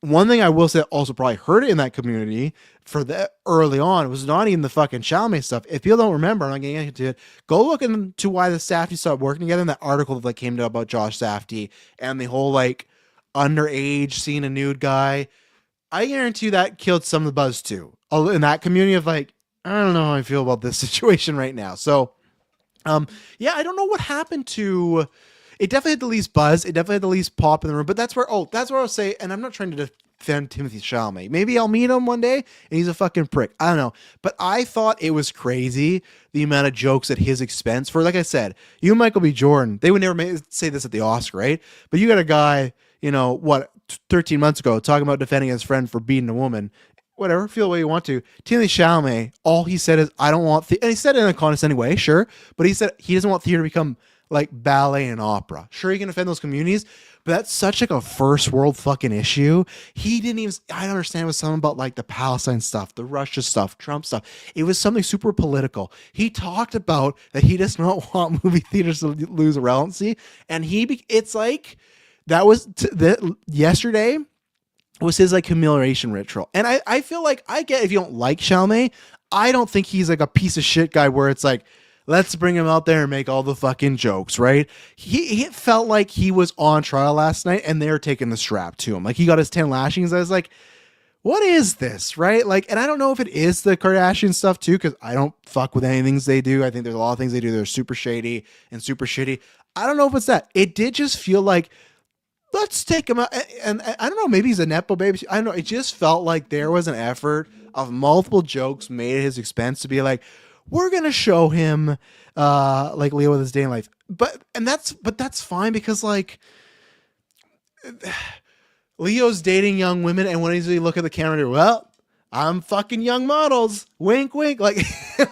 One thing I will say also probably hurt it in that community for the early on was not even the fucking Chalamet stuff. If people don't remember, I'm not getting into it, go look into why the Safdie stopped working together in that article that came out about Josh Safdie and the whole, like, underage seeing a nude guy. I guarantee you that killed some of the buzz too. In that community of like, I don't know how I feel about this situation right now. So, yeah, I don't know what happened to. It definitely had the least buzz. It definitely had the least pop in the room. But that's where I'll say. And I'm not trying to defend Timothée Chalamet. Maybe I'll meet him one day and he's a fucking prick. I don't know. But I thought it was crazy the amount of jokes at his expense. For, like I said, you and Michael B. Jordan, they would never say this at the Oscar, right? But you got a guy, 13 months ago talking about defending his friend for beating a woman. Whatever, feel the way you want to. Timothée Chalamet, all he said is, I don't want, and he said it in a condescending way, sure, but he said he doesn't want theater to become like ballet and opera. Sure, he can defend those communities, but that's such like a first world fucking issue. He didn't even, I don't understand, it was something about like the Palestine stuff, the Russia stuff, Trump stuff. It was something super political. He talked about that he does not want movie theaters to lose relevancy, and it's like, that was, yesterday, was his like humiliation ritual. And I feel like I get if you don't like Chalamet, I don't think he's like a piece of shit guy where it's like, let's bring him out there and make all the fucking jokes, right? He felt like he was on trial last night and they're taking the strap to him. Like he got his 10 lashings. I was like, what is this, right? Like, and I don't know if it is the Kardashian stuff too, because I don't fuck with any things they do. I think there's a lot of things they do that are super shady and super shitty. I don't know if it's that. It did just feel like, let's take him out. And I don't know, maybe he's a Nepo baby. I don't know. It just felt like there was an effort of multiple jokes made at his expense to be like, we're going to show him like Leo with his day in life. But that's fine because like Leo's dating young women. And when he's look at the camera and go, well, I'm fucking young models. Wink, wink. Like,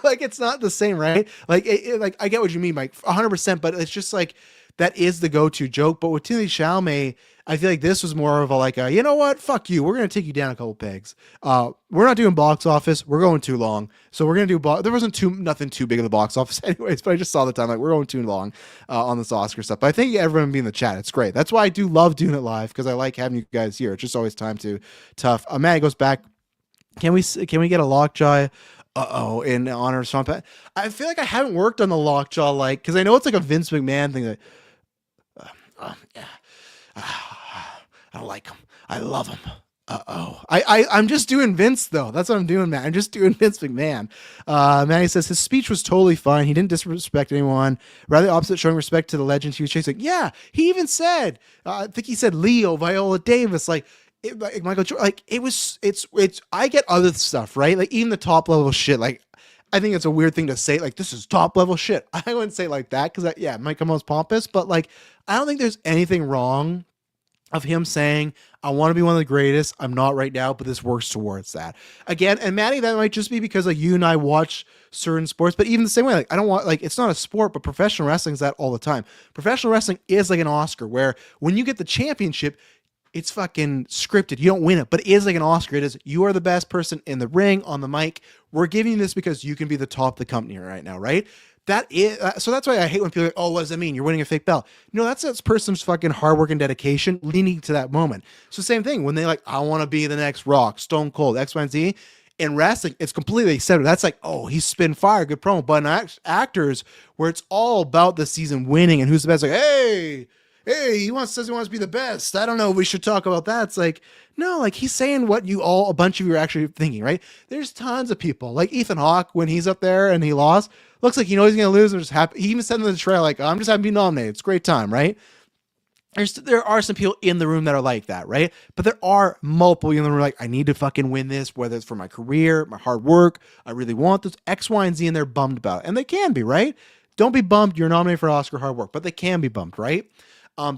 like it's not the same, right? Like, like I get what you mean, Mike, 100%. But it's just like, that is the go-to joke. But with Timothée Chalamet, I feel like this was more of a like, you know what? Fuck you. We're going to take you down a couple pegs. We're not doing box office. We're going too long. So we're going to do there wasn't nothing too big of the box office anyways, but I just saw the time. Like, we're going too long on this Oscar stuff. But I think everyone be in the chat. It's great. That's why I do love doing it live because I like having you guys here. It's just always time to tough. Matt goes back. Can we get a lockjaw? In honor of Sean Penn? I feel like I haven't worked on the lockjaw like because I know it's like a Vince McMahon thing that. Yeah. I don't like him. I love him. I'm just doing Vince though. That's what I'm doing, man. I'm just doing Vince McMahon. Manny says his speech was totally fine. He didn't disrespect anyone. Rather the opposite, showing respect to the legends he was chasing. Yeah, he even said, I think he said Leo, Viola Davis, like Michael Jordan. Like it's. I get other stuff, right? Like even the top level shit, like. I think it's a weird thing to say, like, this is top level shit. I wouldn't say it like that because, it might come out as pompous, but, like, I don't think there's anything wrong of him saying, I want to be one of the greatest. I'm not right now, but this works towards that. Again, and Maddie, that might just be because, like, you and I watch certain sports, but even the same way, like, I don't want, like, it's not a sport, but professional wrestling is that all the time. Professional wrestling is like an Oscar where when you get the championship, it's fucking scripted. You don't win it, but it is like an Oscar. It is, you are the best person in the ring, on the mic. We're giving you this because you can be the top of the company right now, right? That is, so that's why I hate when people are like, oh, what does that mean? You're winning a fake belt. No, that's that person's fucking hard work and dedication leading to that moment. So same thing when they like, I want to be the next Rock, Stone Cold, X, Y, and Z. In wrestling, it's completely accepted. That's like, oh, he's spin fire, good promo. But in actors, where it's all about the season winning and who's the best, like, hey, hey, says he wants to be the best. I don't know if we should talk about that. It's like, no, like he's saying what a bunch of you are actually thinking, right? There's tons of people like Ethan Hawke when he's up there and he lost. Looks like he's going to lose. I'm just happy. He even said in the trailer, like, I'm just happy to be nominated. It's a great time, right? There are some people in the room that are like that, right? But there are multiple in the room like, I need to fucking win this, whether it's for my career, my hard work. I really want this X, Y, and Z, and they're bummed about it. And they can be, right? Don't be bummed. You're nominated for Oscar hard work, but they can be bummed, right?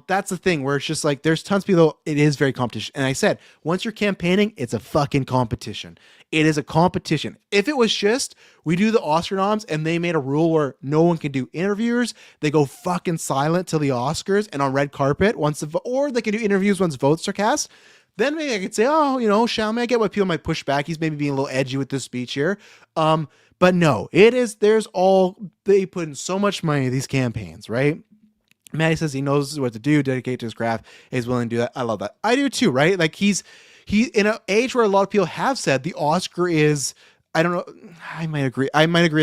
That's the thing where it's just like, there's tons of people. It is very competition. And I said, once you're campaigning, it's a fucking competition. It is a competition. If it was just, we do the Oscar noms and they made a rule where no one can do interviews, they go fucking silent till the Oscars and on red carpet or they can do interviews once votes are cast. Then maybe I could say, oh, Chalamet, I get why people might push back. He's maybe being a little edgy with this speech here. But no, they put in so much money in these campaigns, right? Maddie says he knows what to do, dedicate to his craft, he's willing to do that. I love that. I do too, right? Like he in an age where a lot of people have said the Oscar is, I don't know, I might agree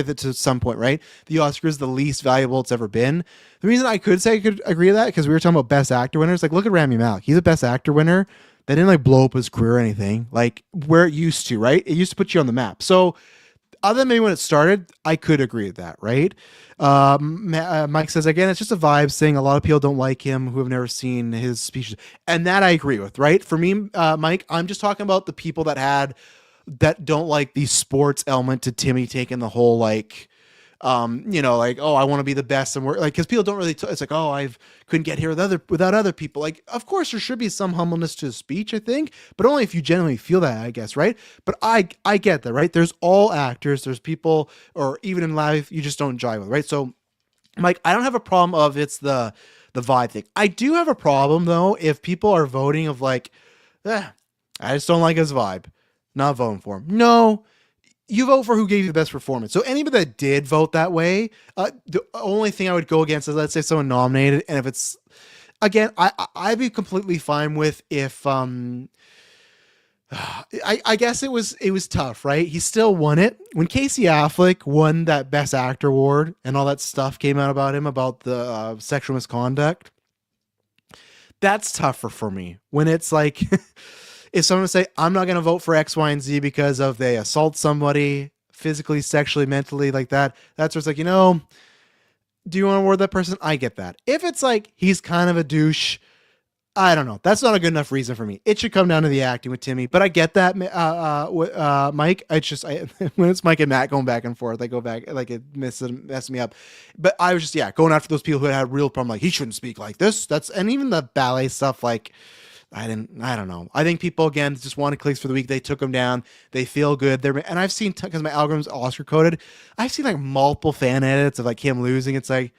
with it to some point, right? The Oscar is the least valuable it's ever been. The reason I could agree to that, because we were talking about best actor winners, like look at Rami Malek. He's a best actor winner. That didn't like blow up his career or anything, like where it used to, right? It used to put you on the map. So other than maybe when it started, I could agree with that, right? Mike says, again, it's just a vibe saying a lot of people don't like him who have never seen his speeches. And that I agree with, right? For me, Mike, I'm just talking about the people that don't like the sports element to Timmy taking the whole like, like, oh, I want to be the best. And we're like, because people don't really, it's like, oh, I couldn't get here without other people. Like, of course, there should be some humbleness to his speech, I think, but only if you genuinely feel that, I guess, right? But I get that, right? There's all actors, there's people, or even in life, you just don't jive with, right? So, Mike, I don't have a problem of it's the vibe thing. I do have a problem, though, if people are voting of like, I just don't like his vibe, not voting for him. No. You vote for who gave you the best performance. So anybody that did vote that way, the only thing I would go against is, let's say someone nominated, and if it's, again, I'd be completely fine with if I guess it was tough, right? He still won it. When Casey Affleck won that Best Actor award and all that stuff came out about him about the sexual misconduct, that's tougher for me. When it's like. If someone say, I'm not going to vote for X, Y, and Z because of they assault somebody physically, sexually, mentally, like that, that's where it's like, do you want to award that person? I get that. If it's like, he's kind of a douche, I don't know. That's not a good enough reason for me. It should come down to the acting with Timmy, but I get that, Mike. It's just, when it's Mike and Matt going back and forth, I go back, like it messes me up. But I was just, going after those people who had a real problem, like, he shouldn't speak like this. And even the ballet stuff, like, I don't know. I think people, again, just wanted clicks for the week. They took them down. They feel good. And I've seen, because my algorithm's Oscar coded, I've seen like multiple fan edits of like him losing. It's like,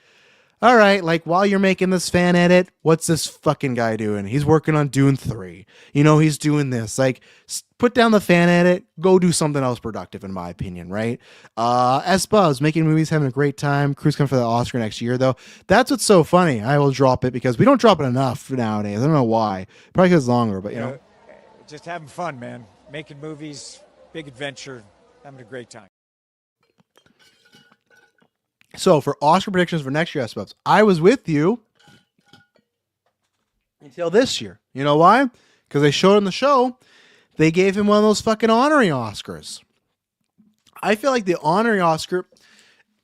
all right, like while you're making this fan edit, what's this fucking guy doing? He's working on Dune 3. He's doing this. Like, put down the fan edit, go do something else productive, in my opinion, right? S-Buzz, making movies, having a great time. Crew's coming for the Oscar next year, though. That's what's so funny. I will drop it because we don't drop it enough nowadays. I don't know why. Probably because it's longer, but just having fun, man. Making movies, big adventure, having a great time. So for Oscar predictions for next year, S-Bubs, I was with you until this year. You know why? Because they showed in the show, they gave him one of those fucking honorary Oscars. I feel like the honorary Oscar,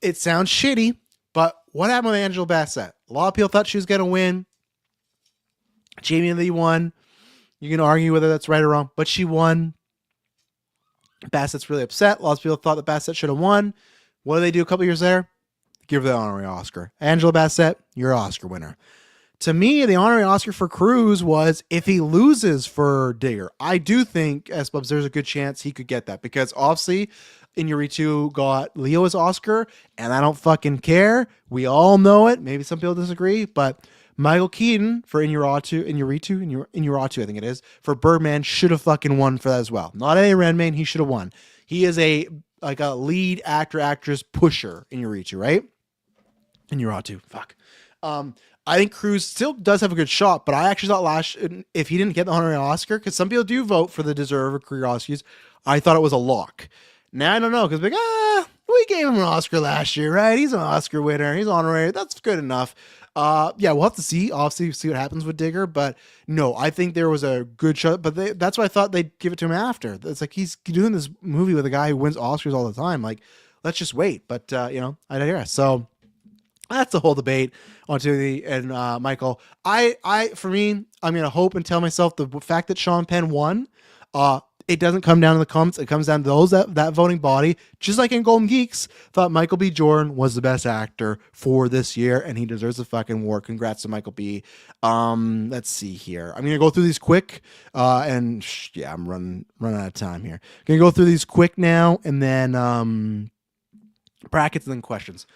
it sounds shitty, but what happened with Angela Bassett? A lot of people thought she was going to win. Jamie Lee won. You can argue whether that's right or wrong, but she won. Bassett's really upset. Lots of people thought that Bassett should have won. What do they do a couple years later? Give her the honorary Oscar. Angela Bassett, you're an Oscar winner. To me, the honorary Oscar for Cruise was if he loses for Digger. I do think, S-Bubs, there's a good chance he could get that because obviously Inarritu got Leo as Oscar, and I don't fucking care. We all know it. Maybe some people disagree, but Michael Keaton for Inarritu, I think it is, for Birdman should have fucking won for that as well. Not a Redmayne, he should have won. He is a lead actress pusher in Inarritu, right? Inarritu, fuck. I think Cruise still does have a good shot, but I actually thought if he didn't get the honorary Oscar, because some people do vote for the deserve of career Oscars, I thought it was a lock. Now I don't know because like, we gave him an Oscar last year, right? He's an Oscar winner. He's honorary. That's good enough. Yeah, we'll have to see. Obviously, see what happens with Digger. But no, I think there was a good shot. But that's why I thought they'd give it to him after. It's like he's doing this movie with a guy who wins Oscars all the time. Like, let's just wait. But I digress. So that's the whole debate on Timothy and Michael. For me, I'm gonna hope and tell myself the fact that Sean Penn won. It doesn't come down to the comments. It comes down to those that voting body, just like in Golden Geeks, thought Michael B. Jordan was the best actor for this year, and he deserves a fucking award. Congrats to Michael B. Let's see here. I'm gonna go through these quick, I'm running out of time here. Gonna go through these quick now, and then brackets and then questions.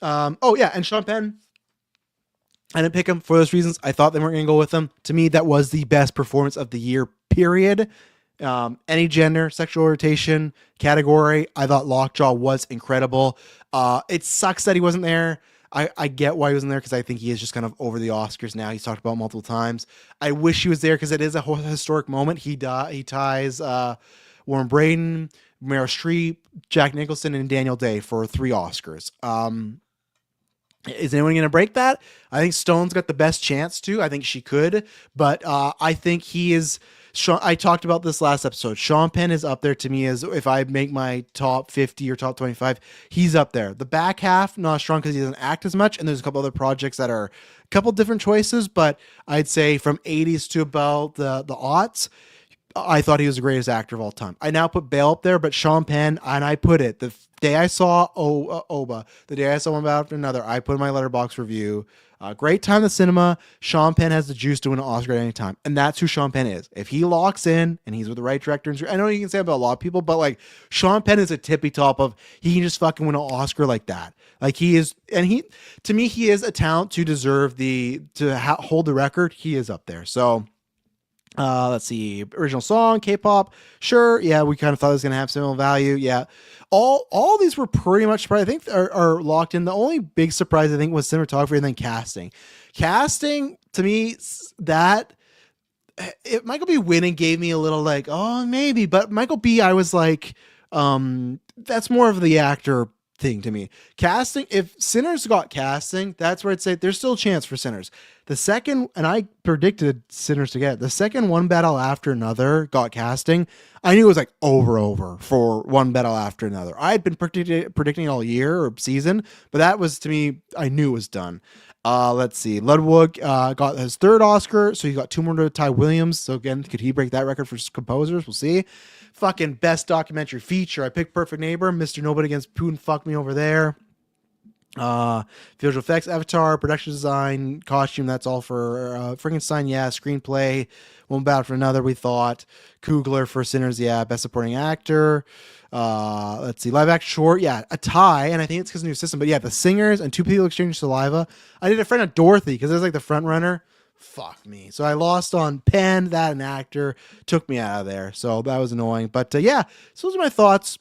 And Sean Penn. I didn't pick him for those reasons. I thought they weren't going to go with him. To me, that was the best performance of the year, period. Any gender, sexual orientation category, I thought Lockjaw was incredible. It sucks that he wasn't there. I get why he wasn't there because I think he is just kind of over the Oscars now. He's talked about multiple times. I wish he was there because it is a historic moment. He ties Warren Braden, Meryl Streep, Jack Nicholson, and Daniel Day for 3 Oscars. Is anyone going to break that? I think Stone's got the best chance to. I think she could, but I think he is. I talked about this last episode. Sean Penn is up there to me as if I make my top 50 or top 25, he's up there. The back half, not strong because he doesn't act as much, and there's a couple other projects that are a couple different choices, but I'd say from 80s to about the aughts, I thought he was the greatest actor of all time. I now put Bale up there, but Sean Penn, and I put it, the day I saw Oba, the day I saw one after another, I put in my Letterboxd review, great time in the cinema. Sean Penn has the juice to win an Oscar at any time, and that's who Sean Penn is. If he locks in and he's with the right director, I know you can say about a lot of people, but like Sean Penn is a tippy top of he can just fucking win an Oscar like that. Like he is, and to me, he is a talent to deserve hold the record. He is up there. So. Let's see, original song, K-pop, sure, yeah, we kind of thought it was gonna have similar value, yeah. All these were pretty much, I think, are locked in. The only big surprise I think was cinematography and then casting. Casting to me, Michael B. winning gave me a little like, oh maybe, but Michael B. I was like, that's more of the actor thing to me. Casting, if Sinners got casting, that's where I'd say there's still a chance for Sinners. The second, and I predicted Sinners to get it, the second One Battle After Another got casting, I knew it was like over for One Battle After Another. I had been predicting all year or season, but that was, to me, I knew it was done. Let's see. Ludwig got his 3rd Oscar, so he got 2 more to Ty Williams. So again, could he break that record for composers? We'll see. Fucking best documentary feature. I picked Perfect Neighbor. Mr. Nobody Against Putin fucked me over there. Visual effects, Avatar, production design, costume, that's all for Frankenstein, yeah. Screenplay, One Battle for Another, we thought. Coogler for Sinners, yeah. Best supporting actor. Let's see, live action short, yeah, a tie, and I think it's because of the new system, but yeah, The Singers and Two People Exchange Saliva. I did a friend of Dorothy because it was like the front runner. Fuck me. So I lost on Penn, that an actor took me out of there. So that was annoying. But yeah, so those are my thoughts.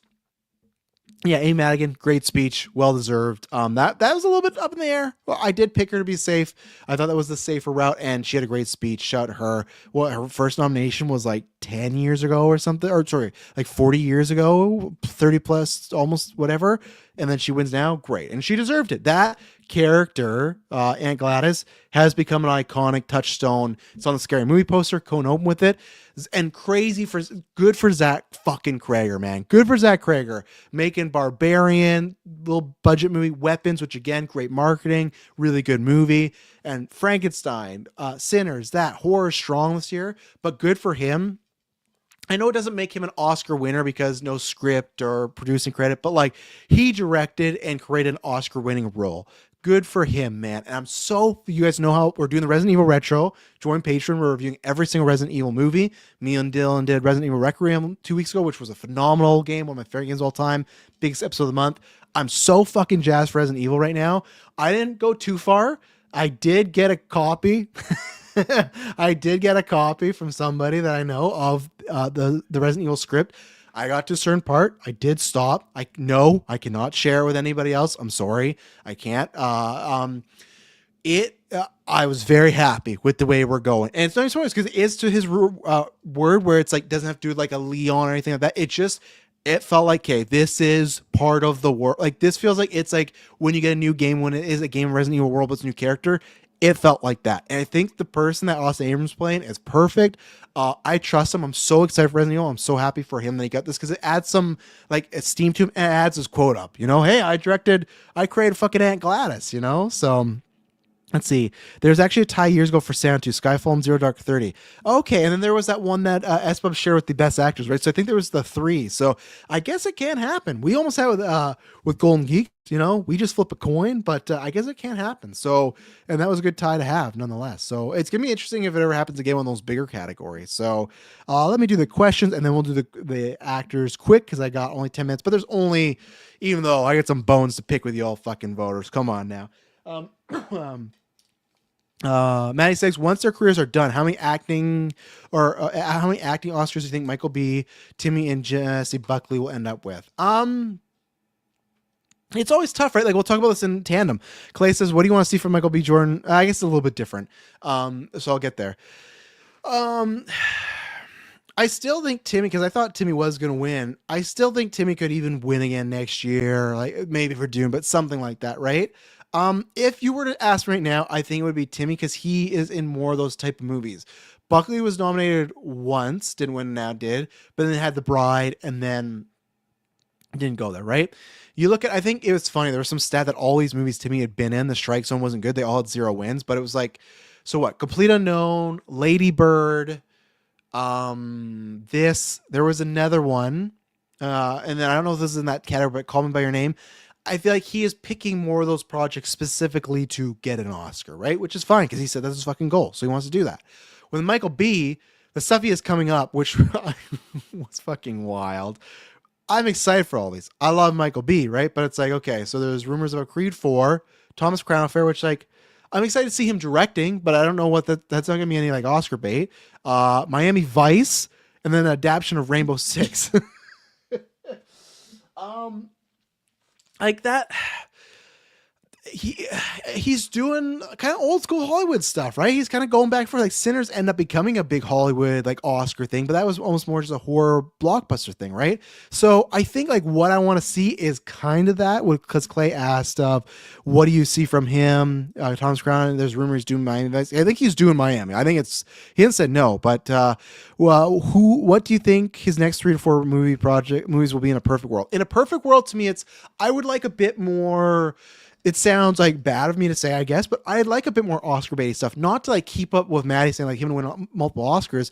Yeah, Amy Madigan, great speech, well deserved. That was a little bit up in the air. Well, I did pick her to be safe. I thought that was the safer route, and she had a great speech. Shout out her. Well, her first nomination was like 10 years ago or something, or sorry, like 40 years ago, 30 plus, almost whatever. And then she wins now. Great, and she deserved it. That character, Aunt Gladys, has become an iconic touchstone. It's on the Scary Movie poster. Cohen opened with it. And good for Zach fucking Krager, man. Good for Zach Krager. Making Barbarian, little budget movie, Weapons, which again, great marketing, really good movie. And Frankenstein, Sinners, that horror strong this year, but good for him. I know it doesn't make him an Oscar winner because no script or producing credit, but like he directed and created an Oscar winning role. Good for him, man. And you guys know how we're doing the Resident Evil Retro. Join Patreon. We're reviewing every single Resident Evil movie. Me and Dylan did Resident Evil Requiem 2 weeks ago, which was a phenomenal game. One of my favorite games of all time. Biggest episode of the month. I'm so fucking jazzed for Resident Evil right now. I didn't go too far. I did get a copy. I did get a copy from somebody that I know of the Resident Evil script. I got to a certain part. I did stop. I cannot share it with anybody else. I'm sorry. I can't. I was very happy with the way we're going. And it's not so because it is to his word where it's like, doesn't have to do like a Leon or anything like that. It just, It felt like, okay, this is part of the world. Like, this feels like it's like when you get a new game, when it is a game of Resident Evil world, but it's a new character. It felt like that. And I think the person that Austin Abrams playing is perfect. I trust him. I'm so excited for Resident Evil. I'm so happy for him that he got this because it adds some like esteem to him and it adds his quote up. You know, hey, I created fucking Aunt Gladys, you know? So let's see. There's actually a tie years ago for Sound 2, Skyfall and Zero Dark 30. Okay, and then there was that one that S-Bub shared with the best actors, right? So I think there was the three. So I guess it can happen. We almost had with Golden Geek, you know, we just flip a coin, but I guess it can happen. So, and that was a good tie to have nonetheless. So it's going to be interesting if it ever happens again on those bigger categories. So let me do the questions and then we'll do the actors quick because I got only 10 minutes, but there's only, even though I got some bones to pick with you all fucking voters. Come on now. Maddie says, once their careers are done, how many acting Oscars do you think Michael B, Timmy, and Jesse Buckley will end up with? It's always tough, right? Like we'll talk about this in tandem. Clay says, what do you want to see from Michael B. Jordan? I guess it's a little bit different. So I'll get there. I still think Timmy, because I thought Timmy was going to win. I still think Timmy could even win again next year, like maybe for Dune, but something like that, right? If you were to ask right now, I think it would be Timmy because he is in more of those type of movies. Buckley was nominated once, didn't win, now did, but then had The Bride and then didn't go there, right? You look at, I think it was funny. There was some stat that all these movies Timmy had been in, The Strike Zone wasn't good. They all had 0 wins, but it was like, so what? Complete Unknown, Lady Bird, there was another one, and then I don't know if this is in that category, but Call Me by Your Name. I feel like he is picking more of those projects specifically to get an Oscar, right? Which is fine because he said that's his fucking goal, so he wants to do that. With Michael B, the stuff he is coming up, which was fucking wild. I'm excited for all these. I love Michael B, right? But it's like, okay, so there's rumors about Creed 4, Thomas Crown Affair, which like I'm excited to see him directing, but I don't know what that's not gonna be any like Oscar bait. Miami Vice, and then an adaptation of Rainbow Six. Like that, he's doing kind of old school Hollywood stuff, right? He's kind of going back for like Sinners end up becoming a big Hollywood like Oscar thing, but that was almost more just a horror blockbuster thing, right? So I think like what I want to see is kind of that, because Clay asked, what do you see from him? Thomas Crown, there's rumors doing Miami. I think he's doing Miami. I think he hasn't said no, but what do you think his next 3 to 4 movies will be in a perfect world? In a perfect world, to me, I would like a bit more. It sounds like bad of me to say, I guess, but I'd like a bit more Oscar baity stuff, not to like keep up with Maddie saying like him to win multiple Oscars.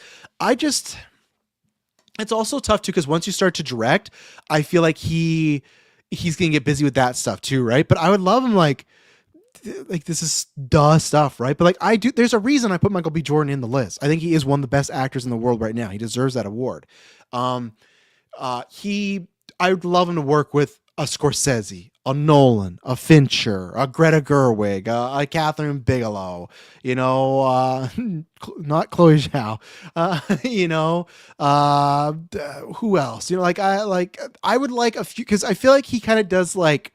It's also tough too, because once you start to direct, I feel like he's gonna get busy with that stuff too, right? But I would love him like this is duh stuff, right? But like there's a reason I put Michael B. Jordan in the list. I think he is one of the best actors in the world right now. He deserves that award. I would love him to work with a Scorsese, a Nolan, a Fincher, a Greta Gerwig, a Catherine Bigelow, you know, not Chloe Zhao, you know, who else? You know, I would like a few, because I feel like he kind of does like,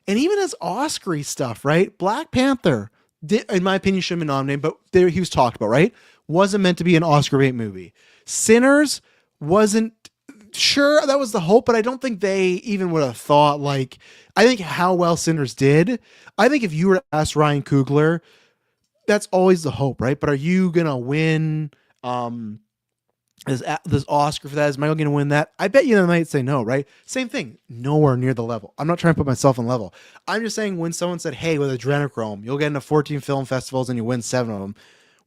and even as Oscar-y stuff, right? Black Panther, in my opinion, should have been nominated, but there he was talked about, right? Wasn't meant to be an Oscar bait movie. Sinners wasn't. Sure, that was the hope, but I don't think they even would have thought like. I think how well Sinners did. I think if you were to ask Ryan Coogler, that's always the hope, right? But are you gonna win this Oscar for that? Is Michael gonna win that? I bet you they might say no, right? Same thing, nowhere near the level. I'm not trying to put myself on level. I'm just saying when someone said, "Hey, with Adrenochrome, you'll get into 14 film festivals and you win 7 of them."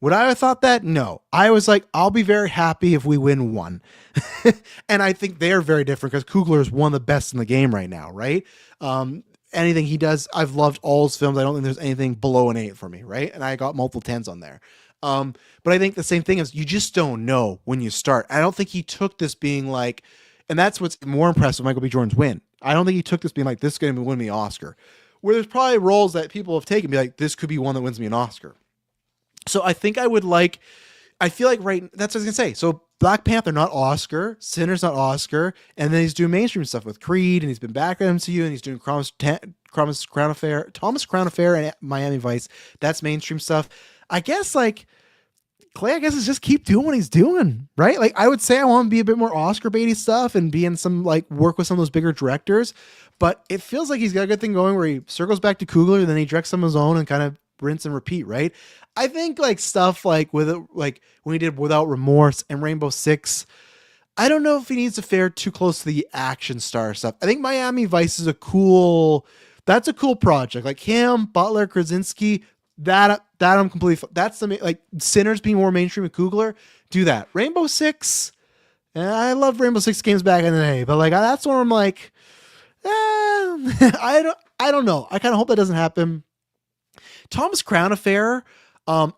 Would I have thought that? No. I was like, I'll be very happy if we win 1. And I think they're very different because Coogler is one of the best in the game right now, right? Anything he does, I've loved all his films. I don't think there's anything below an 8 for me, right? And I got multiple 10s on there. But I think the same thing is you just don't know when you start. I don't think he took this being like, and that's what's more impressive with Michael B. Jordan's win. I don't think he took this being like, this is going to win me an Oscar. Where there's probably roles that people have taken, be like, this could be one that wins me an Oscar. So I think I feel like that's what I was going to say. So Black Panther, not Oscar, Sinners, not Oscar. And then he's doing mainstream stuff with Creed, and he's been back at MCU, and he's doing Thomas Crown Affair and Miami Vice. That's mainstream stuff. I guess like Clay, I guess, is just keep doing what he's doing, right? Like, I would say I want to be a bit more Oscar baity stuff and be in some, like, work with some of those bigger directors. But it feels like he's got a good thing going where he circles back to Coogler and then he directs some of his own and kind of rinse and repeat, right? I think, like, stuff like like when he did Without Remorse and Rainbow Six, I don't know if he needs to fare too close to the action star stuff. I think Miami Vice is that's a cool project. Like him, Butler, Krasinski, that I'm completely. That's the like Sinners being more mainstream with Coogler. Do that. Rainbow Six. I love Rainbow Six games back in the day, but like that's where I'm like, I don't know. I kind of hope that doesn't happen. Thomas Crown Affair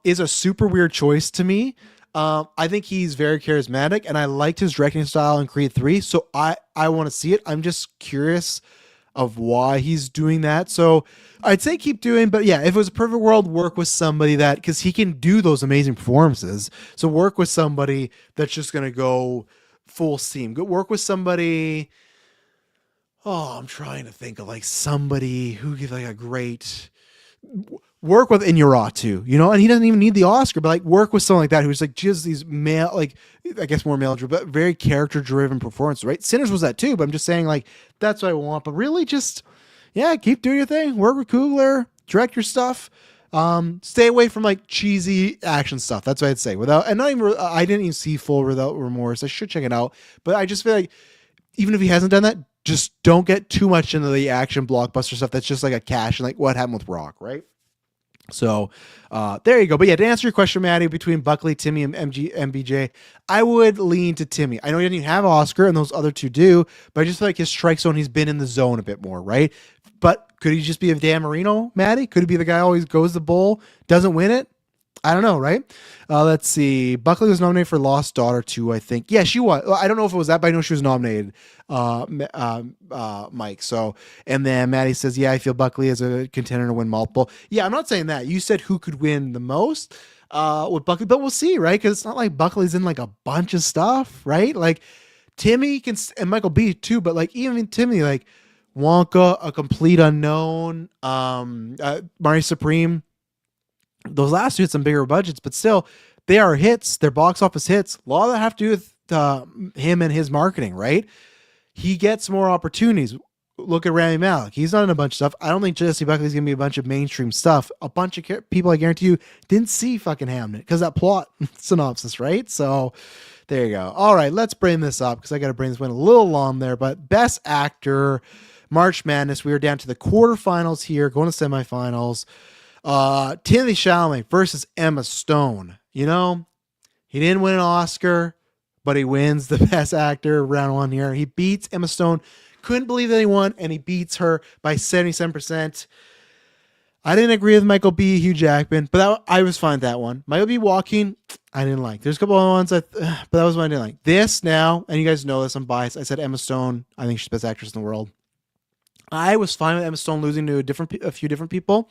is a super weird choice to me. I think he's very charismatic, and I liked his directing style in Creed 3, so I want to see it. I'm just curious of why he's doing that. So I'd say keep doing, but yeah, if it was a perfect world, work with somebody that, because he can do those amazing performances. So work with somebody that's just going to go full steam. Go work with somebody. Oh, I'm trying to think of like somebody who gives like a great work with Inarritu, you know, and he doesn't even need the Oscar, but like work with someone like that who's like just these male, like I guess more male driven, but very character driven performance, right? Sinners was that too, but I'm just saying like that's what I want. But really, just yeah, keep doing your thing. Work with Coogler, direct your stuff. Stay away from like cheesy action stuff. That's what I'd say. Without and not even I didn't even see full Without Remorse. I should check it out, but I just feel like even if he hasn't done that, just don't get too much into the action blockbuster stuff. That's just like a cash and like what happened with Rock, right? So there you go. But yeah, to answer your question, Maddie, between Buckley, Timmy, and MBJ, I would lean to Timmy. I know he doesn't even have Oscar, and those other two do, but I just feel like his strike zone, he's been in the zone a bit more, right? But could he just be a Dan Marino, Maddie? Could he be the guy who always goes the bull, doesn't win it? I don't know, right? Let's see. Buckley was nominated for Lost Daughter 2, I think. Yeah, she was. I don't know if it was that, but I know she was nominated, Mike. So, and then Maddie says, yeah, I feel Buckley is a contender to win multiple. Yeah, I'm not saying that. You said who could win the most with Buckley, but we'll see, right? Because it's not like Buckley's in like a bunch of stuff, right? Like Timmy can, and Michael B too, but like even Timmy, like Wonka, A Complete Unknown, Mari Supreme, those last two had some bigger budgets, but still, they are hits. They're box office hits. A lot of that have to do with him and his marketing, right? He gets more opportunities. Look at Rami Malek. He's not in a bunch of stuff. I don't think Jesse Buckley's going to be a bunch of mainstream stuff. A bunch of people, I guarantee you, didn't see fucking Hamnet because that plot synopsis, right? So there you go. All right, let's bring this up because I got to bring this one a little long there. But Best Actor, March Madness. We are down to the quarterfinals here, going to semifinals. Timothée Chalamet versus Emma Stone. You know, he didn't win an Oscar, but he wins the Best Actor round one here. He beats Emma Stone. Couldn't believe that he won, and he beats her by 77%. I didn't agree with Michael B. Hugh Jackman, but I was fine with that one. Michael B. Joaquin, I didn't like. There's a couple of ones, but that was one I didn't like. This now, and you guys know this, I'm biased. I said Emma Stone. I think she's the best actress in the world. I was fine with Emma Stone losing to a few different people.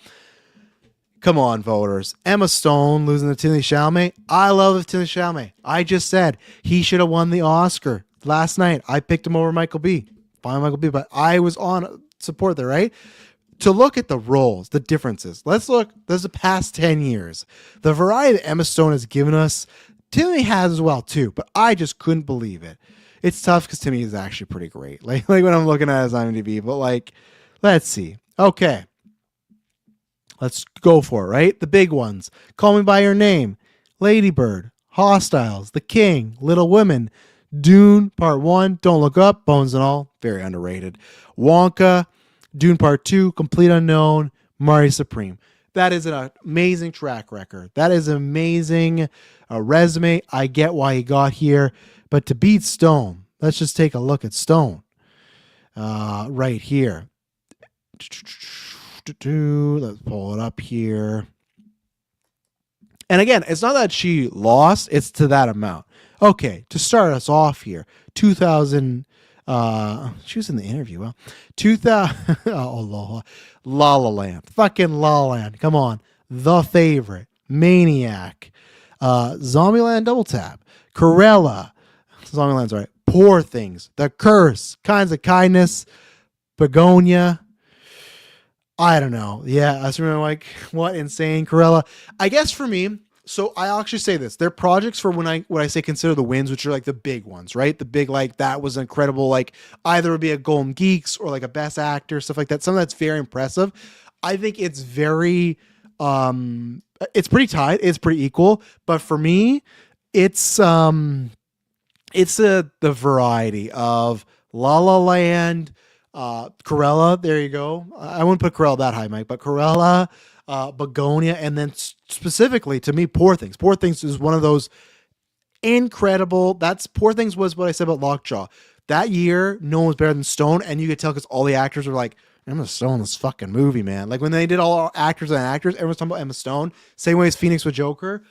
Come on, voters. Emma Stone losing to Timothée Chalamet. I love Timothée Chalamet. I just said he should have won the Oscar last night. I picked him over Michael B. Fine, Michael B. But I was on support there, right? To look at the roles, the differences. Let's look. There's the past 10 years. The variety that Emma Stone has given us, Timmy has as well too. But I just couldn't believe it. It's tough because Timmy is actually pretty great. Like when I'm looking at his IMDb. But like, let's see. Okay. Let's go for it, right? The big ones. Call Me By Your Name, Lady Bird, Hostiles, The King, Little Women, Dune Part 1, Don't Look Up, Bones and All, very underrated. Wonka, Dune Part 2, Complete Unknown, Mari Supreme. That is an amazing track record. That is an amazing resume. I get why he got here. But to beat Stone, let's just take a look at Stone right here. Let's pull it up here. And again, it's not that she lost, it's to that amount. Okay, to start us off here, 2000, she was in the interview, huh? 2000, oh, La La Land, fucking La La Land, come on. The Favorite, Maniac, Zombieland Double Tap, Cruella, Zombieland's right, Poor Things, The Curse, Kinds of Kindness, Begonia. I don't know. Yeah, I was remember like, what insane Cruella. I guess for me, So I actually say this. They're projects for when I say consider the wins, which are like the big ones, right? The big, like, that was incredible. Like, either it would be a Golden Geeks or like a Best Actor, stuff like that. Something that's very impressive. I think it's very it's pretty tight. It's pretty equal. But for me, it's the variety of La La Land, Cruella. There you go. I wouldn't put Cruella that high, Mike, but Cruella, Begonia, and then specifically to me, Poor Things. Poor Things is one of those incredible. That's Poor Things was what I said about Lockjaw. That year, no one was better than Stone, and you could tell because all the actors were like, Emma Stone, this fucking movie, man. Like when they did all actors and actors, everyone's talking about Emma Stone. Same way as Phoenix with Joker.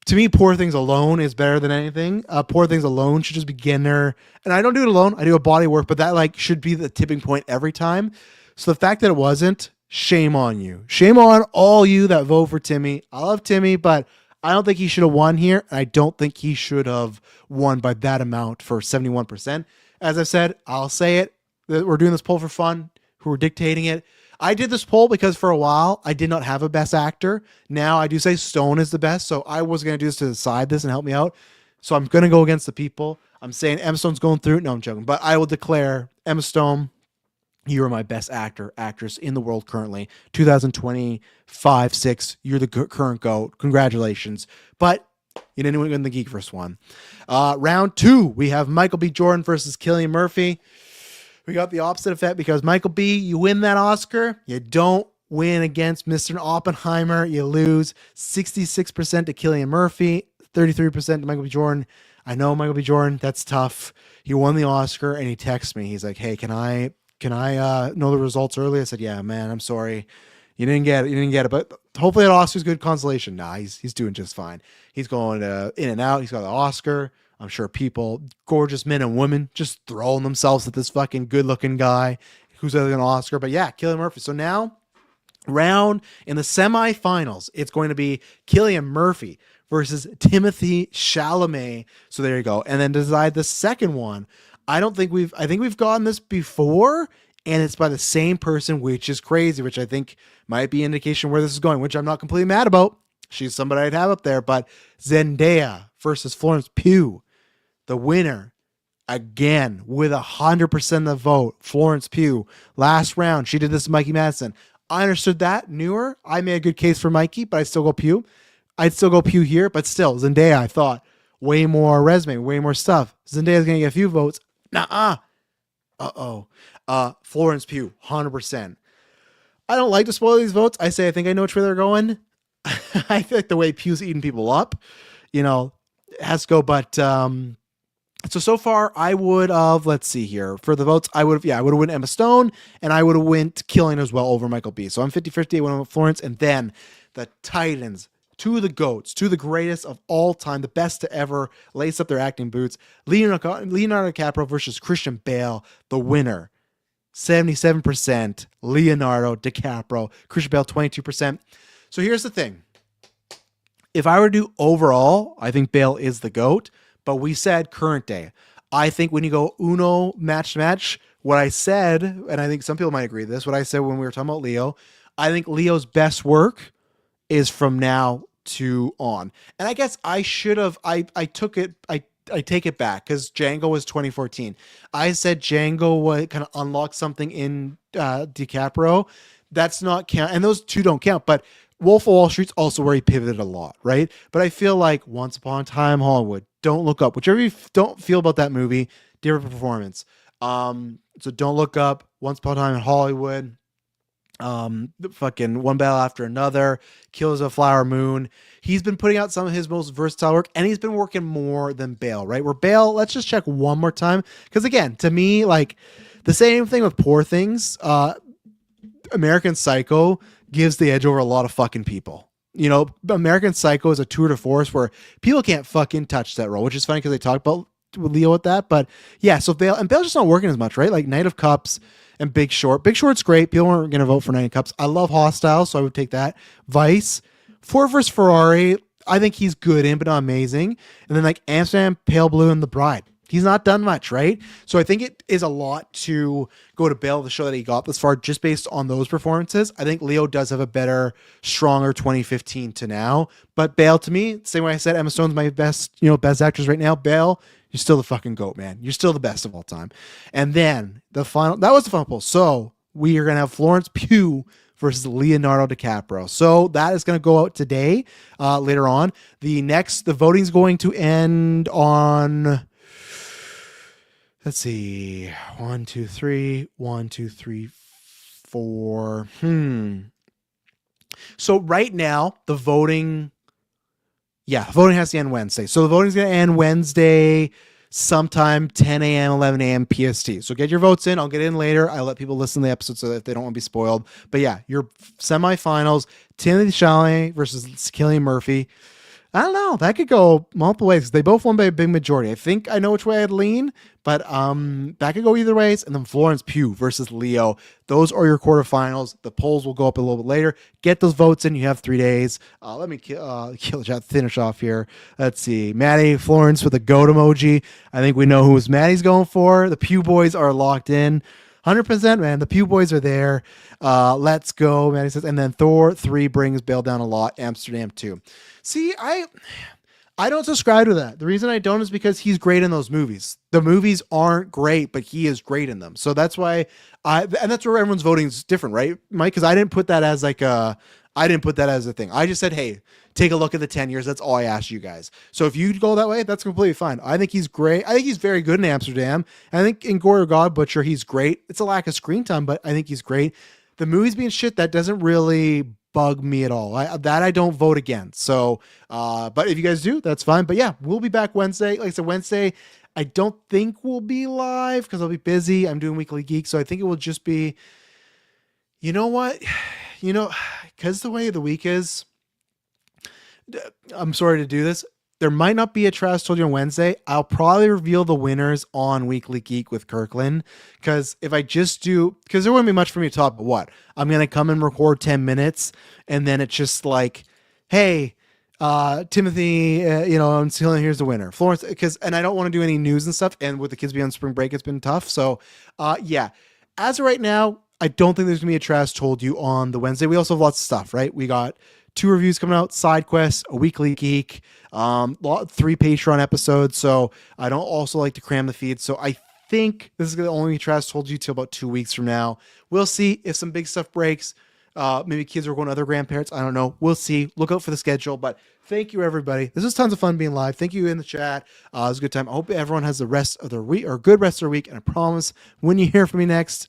To me, Poor Things alone is better than anything. Poor Things alone should just begin there. And I don't do it alone. I do a body work, but that like should be the tipping point every time. So the fact that it wasn't, shame on you. Shame on all you that vote for Timmy. I love Timmy, but I don't think he should have won here. And I don't think he should have won by that amount for 71%. As I've said, I'll say it. We're doing this poll for fun. Who are dictating it. I did this poll because for a while I did not have a best actor. Now I do say Stone is the best. So I was going to do this to decide this and help me out. So I'm going to go against the people. I'm saying Emma Stone's going through. No, I'm joking. But I will declare Emma Stone, you are my best actor, actress in the world currently. 2025, 6. You're the current GOAT. Congratulations. But you didn't win the Geekverse one. Round 2, we have Michael B. Jordan versus Cillian Murphy. We got the opposite effect because Michael B., you win that Oscar. You don't win against Mr. Oppenheimer. You lose 66% to Cillian Murphy, 33% to Michael B. Jordan. I know Michael B. Jordan, that's tough. He won the Oscar and he texts me. He's like, hey, can I know the results early? I said, yeah, man, I'm sorry. You didn't get it. But hopefully that Oscar's good consolation. Nah, he's doing just fine. He's going in and out. He's got the Oscar. I'm sure people, gorgeous men and women, just throwing themselves at this fucking good-looking guy who's going to Oscar. But yeah, Cillian Murphy. So now, round in the semifinals, it's going to be Cillian Murphy versus Timothée Chalamet. So there you go. And then decide the second one. I think we've gotten this before, and it's by the same person, which is crazy, which I think might be an indication where this is going, which I'm not completely mad about. She's somebody I'd have up there, but Zendaya versus Florence Pugh. The winner, again, with 100% of the vote, Florence Pugh. Last round, she did this to Mikey Madison. I understood that, newer. I made a good case for Mikey, but I still go Pugh. I'd still go Pugh here, but still, Zendaya, I thought, way more resume, way more stuff. Zendaya's going to get a few votes. Nuh-uh. Florence Pugh, 100%. I don't like to spoil these votes. I think I know which way they're going. I feel like the way Pugh's eating people up, has to go, but so far I would have, let's see here, for the votes, I would have went Emma Stone, and I would have went Killing as well over Michael B. So I'm 50-50, I went with Florence, and then the Titans, two of the GOATs, two of the greatest of all time, the best to ever lace up their acting boots, Leonardo DiCaprio versus Christian Bale, the winner, 77%, Leonardo DiCaprio, Christian Bale, 22%. So here's the thing. If I were to do overall, I think Bale is the GOAT, but we said current day. I think when you go uno match to match, what I said, and I think some people might agree with this, what I said when we were talking about Leo, I think Leo's best work is from now to on. And I guess I should have, I take it back because Django was 2014. I said Django would kind of unlock something in DiCaprio. That's not count. And those two don't count, but Wolf of Wall Street's also where he pivoted a lot, right? But I feel like Once Upon a Time Hollywood, Don't Look Up, whichever you don't feel about that movie, different performance. So Don't Look Up, Once Upon a Time in Hollywood, fucking One Battle After Another, Killers of the Flower Moon. He's been putting out some of his most versatile work, and he's been working more than Bale, right? Where Bale, let's just check one more time, because again, to me, like the same thing with Poor Things. American Psycho gives the edge over a lot of fucking people. American Psycho is a tour de force where people can't fucking touch that role, which is funny because they talk about with Leo with that. But yeah, so Bale's just not working as much, right? Like Knight of Cups and Big Short. Big Short's great. People aren't going to vote for Knight of Cups. I love Hostile, so I would take that. Vice, Ford vs. Ferrari. I think he's good in, but not amazing. And then like Amsterdam, Pale Blue, and The Bride. He's not done much, right? So I think it is a lot to go to Bale, the show that he got this far, just based on those performances. I think Leo does have a better, stronger 2015 to now. But Bale, to me, same way I said Emma Stone's my best, best actress right now. Bale, you're still the fucking GOAT, man. You're still the best of all time. And then that was the final poll. So we are going to have Florence Pugh versus Leonardo DiCaprio. So that is going to go out today, later on. The voting's going to end on... Let's see. 1, 2, 3. 1, 2, 3, 4. So right now, the voting has to end Wednesday. So the voting's going to end Wednesday sometime 10 a.m., 11 a.m. PST. So get your votes in. I'll get in later. I let people listen to the episode so that they don't want to be spoiled. But yeah, your semifinals, Timothée Chalamet versus Cillian Murphy. I don't know. That could go multiple ways. They both won by a big majority. I think I know which way I'd lean, but that could go either ways. And then Florence Pugh versus Leo. Those are your quarterfinals. The polls will go up a little bit later. Get those votes in. You have 3 days. Let me kill the chat, finish off here. Let's see. Maddie Florence with a goat emoji. I think we know who Maddie's going for. The Pugh boys are locked in. 100%, man. The Pugh boys are there. Let's go, Maddie says. And then Thor 3 brings Bale down a lot. Amsterdam 2. See, I don't subscribe to that. The reason I don't is because he's great in those movies. The movies aren't great, but he is great in them. So that's why and that's where everyone's voting is different, right, Mike? Because I didn't put that as a thing. I just said, hey, take a look at the 10 years. That's all I asked you guys. So if you go that way, that's completely fine. I think he's great. I think he's very good in Amsterdam. I think in Gore or God Butcher, he's great. It's a lack of screen time, but I think he's great. The movies being shit, that doesn't really bug me at all. I don't vote against. So, but if you guys do, that's fine. But yeah, we'll be back Wednesday. Like I said, Wednesday, I don't think we'll be live because I'll be busy. I'm doing Weekly Geek. So I think it will just be, you know what? Because the way the week is, I'm sorry to do this. There might not be a Trash Told You on Wednesday. I'll probably reveal the winners on Weekly Geek with Kirkland. Because if I just because there wouldn't be much for me to talk about. What? I'm going to come and record 10 minutes. And then it's just like, hey, Timothée, I'm still here's the winner. Florence, and I don't want to do any news and stuff. And with the kids being on spring break, it's been tough. So, yeah. As of right now, I don't think there's going to be a Trash Told You on the Wednesday. We also have lots of stuff, right? We got 2 reviews coming out, side quests, a Weekly Geek, 3 Patreon episodes. So I don't also like to cram the feed. So I think this is the only Trash Told You till about 2 weeks from now. We'll see if some big stuff breaks. Maybe kids are going to other grandparents. I don't know. We'll see. Look out for the schedule. But thank you, everybody. This was tons of fun being live. Thank you in the chat. It was a good time. I hope everyone has the rest of their week or good rest of their week. And I promise when you hear from me next,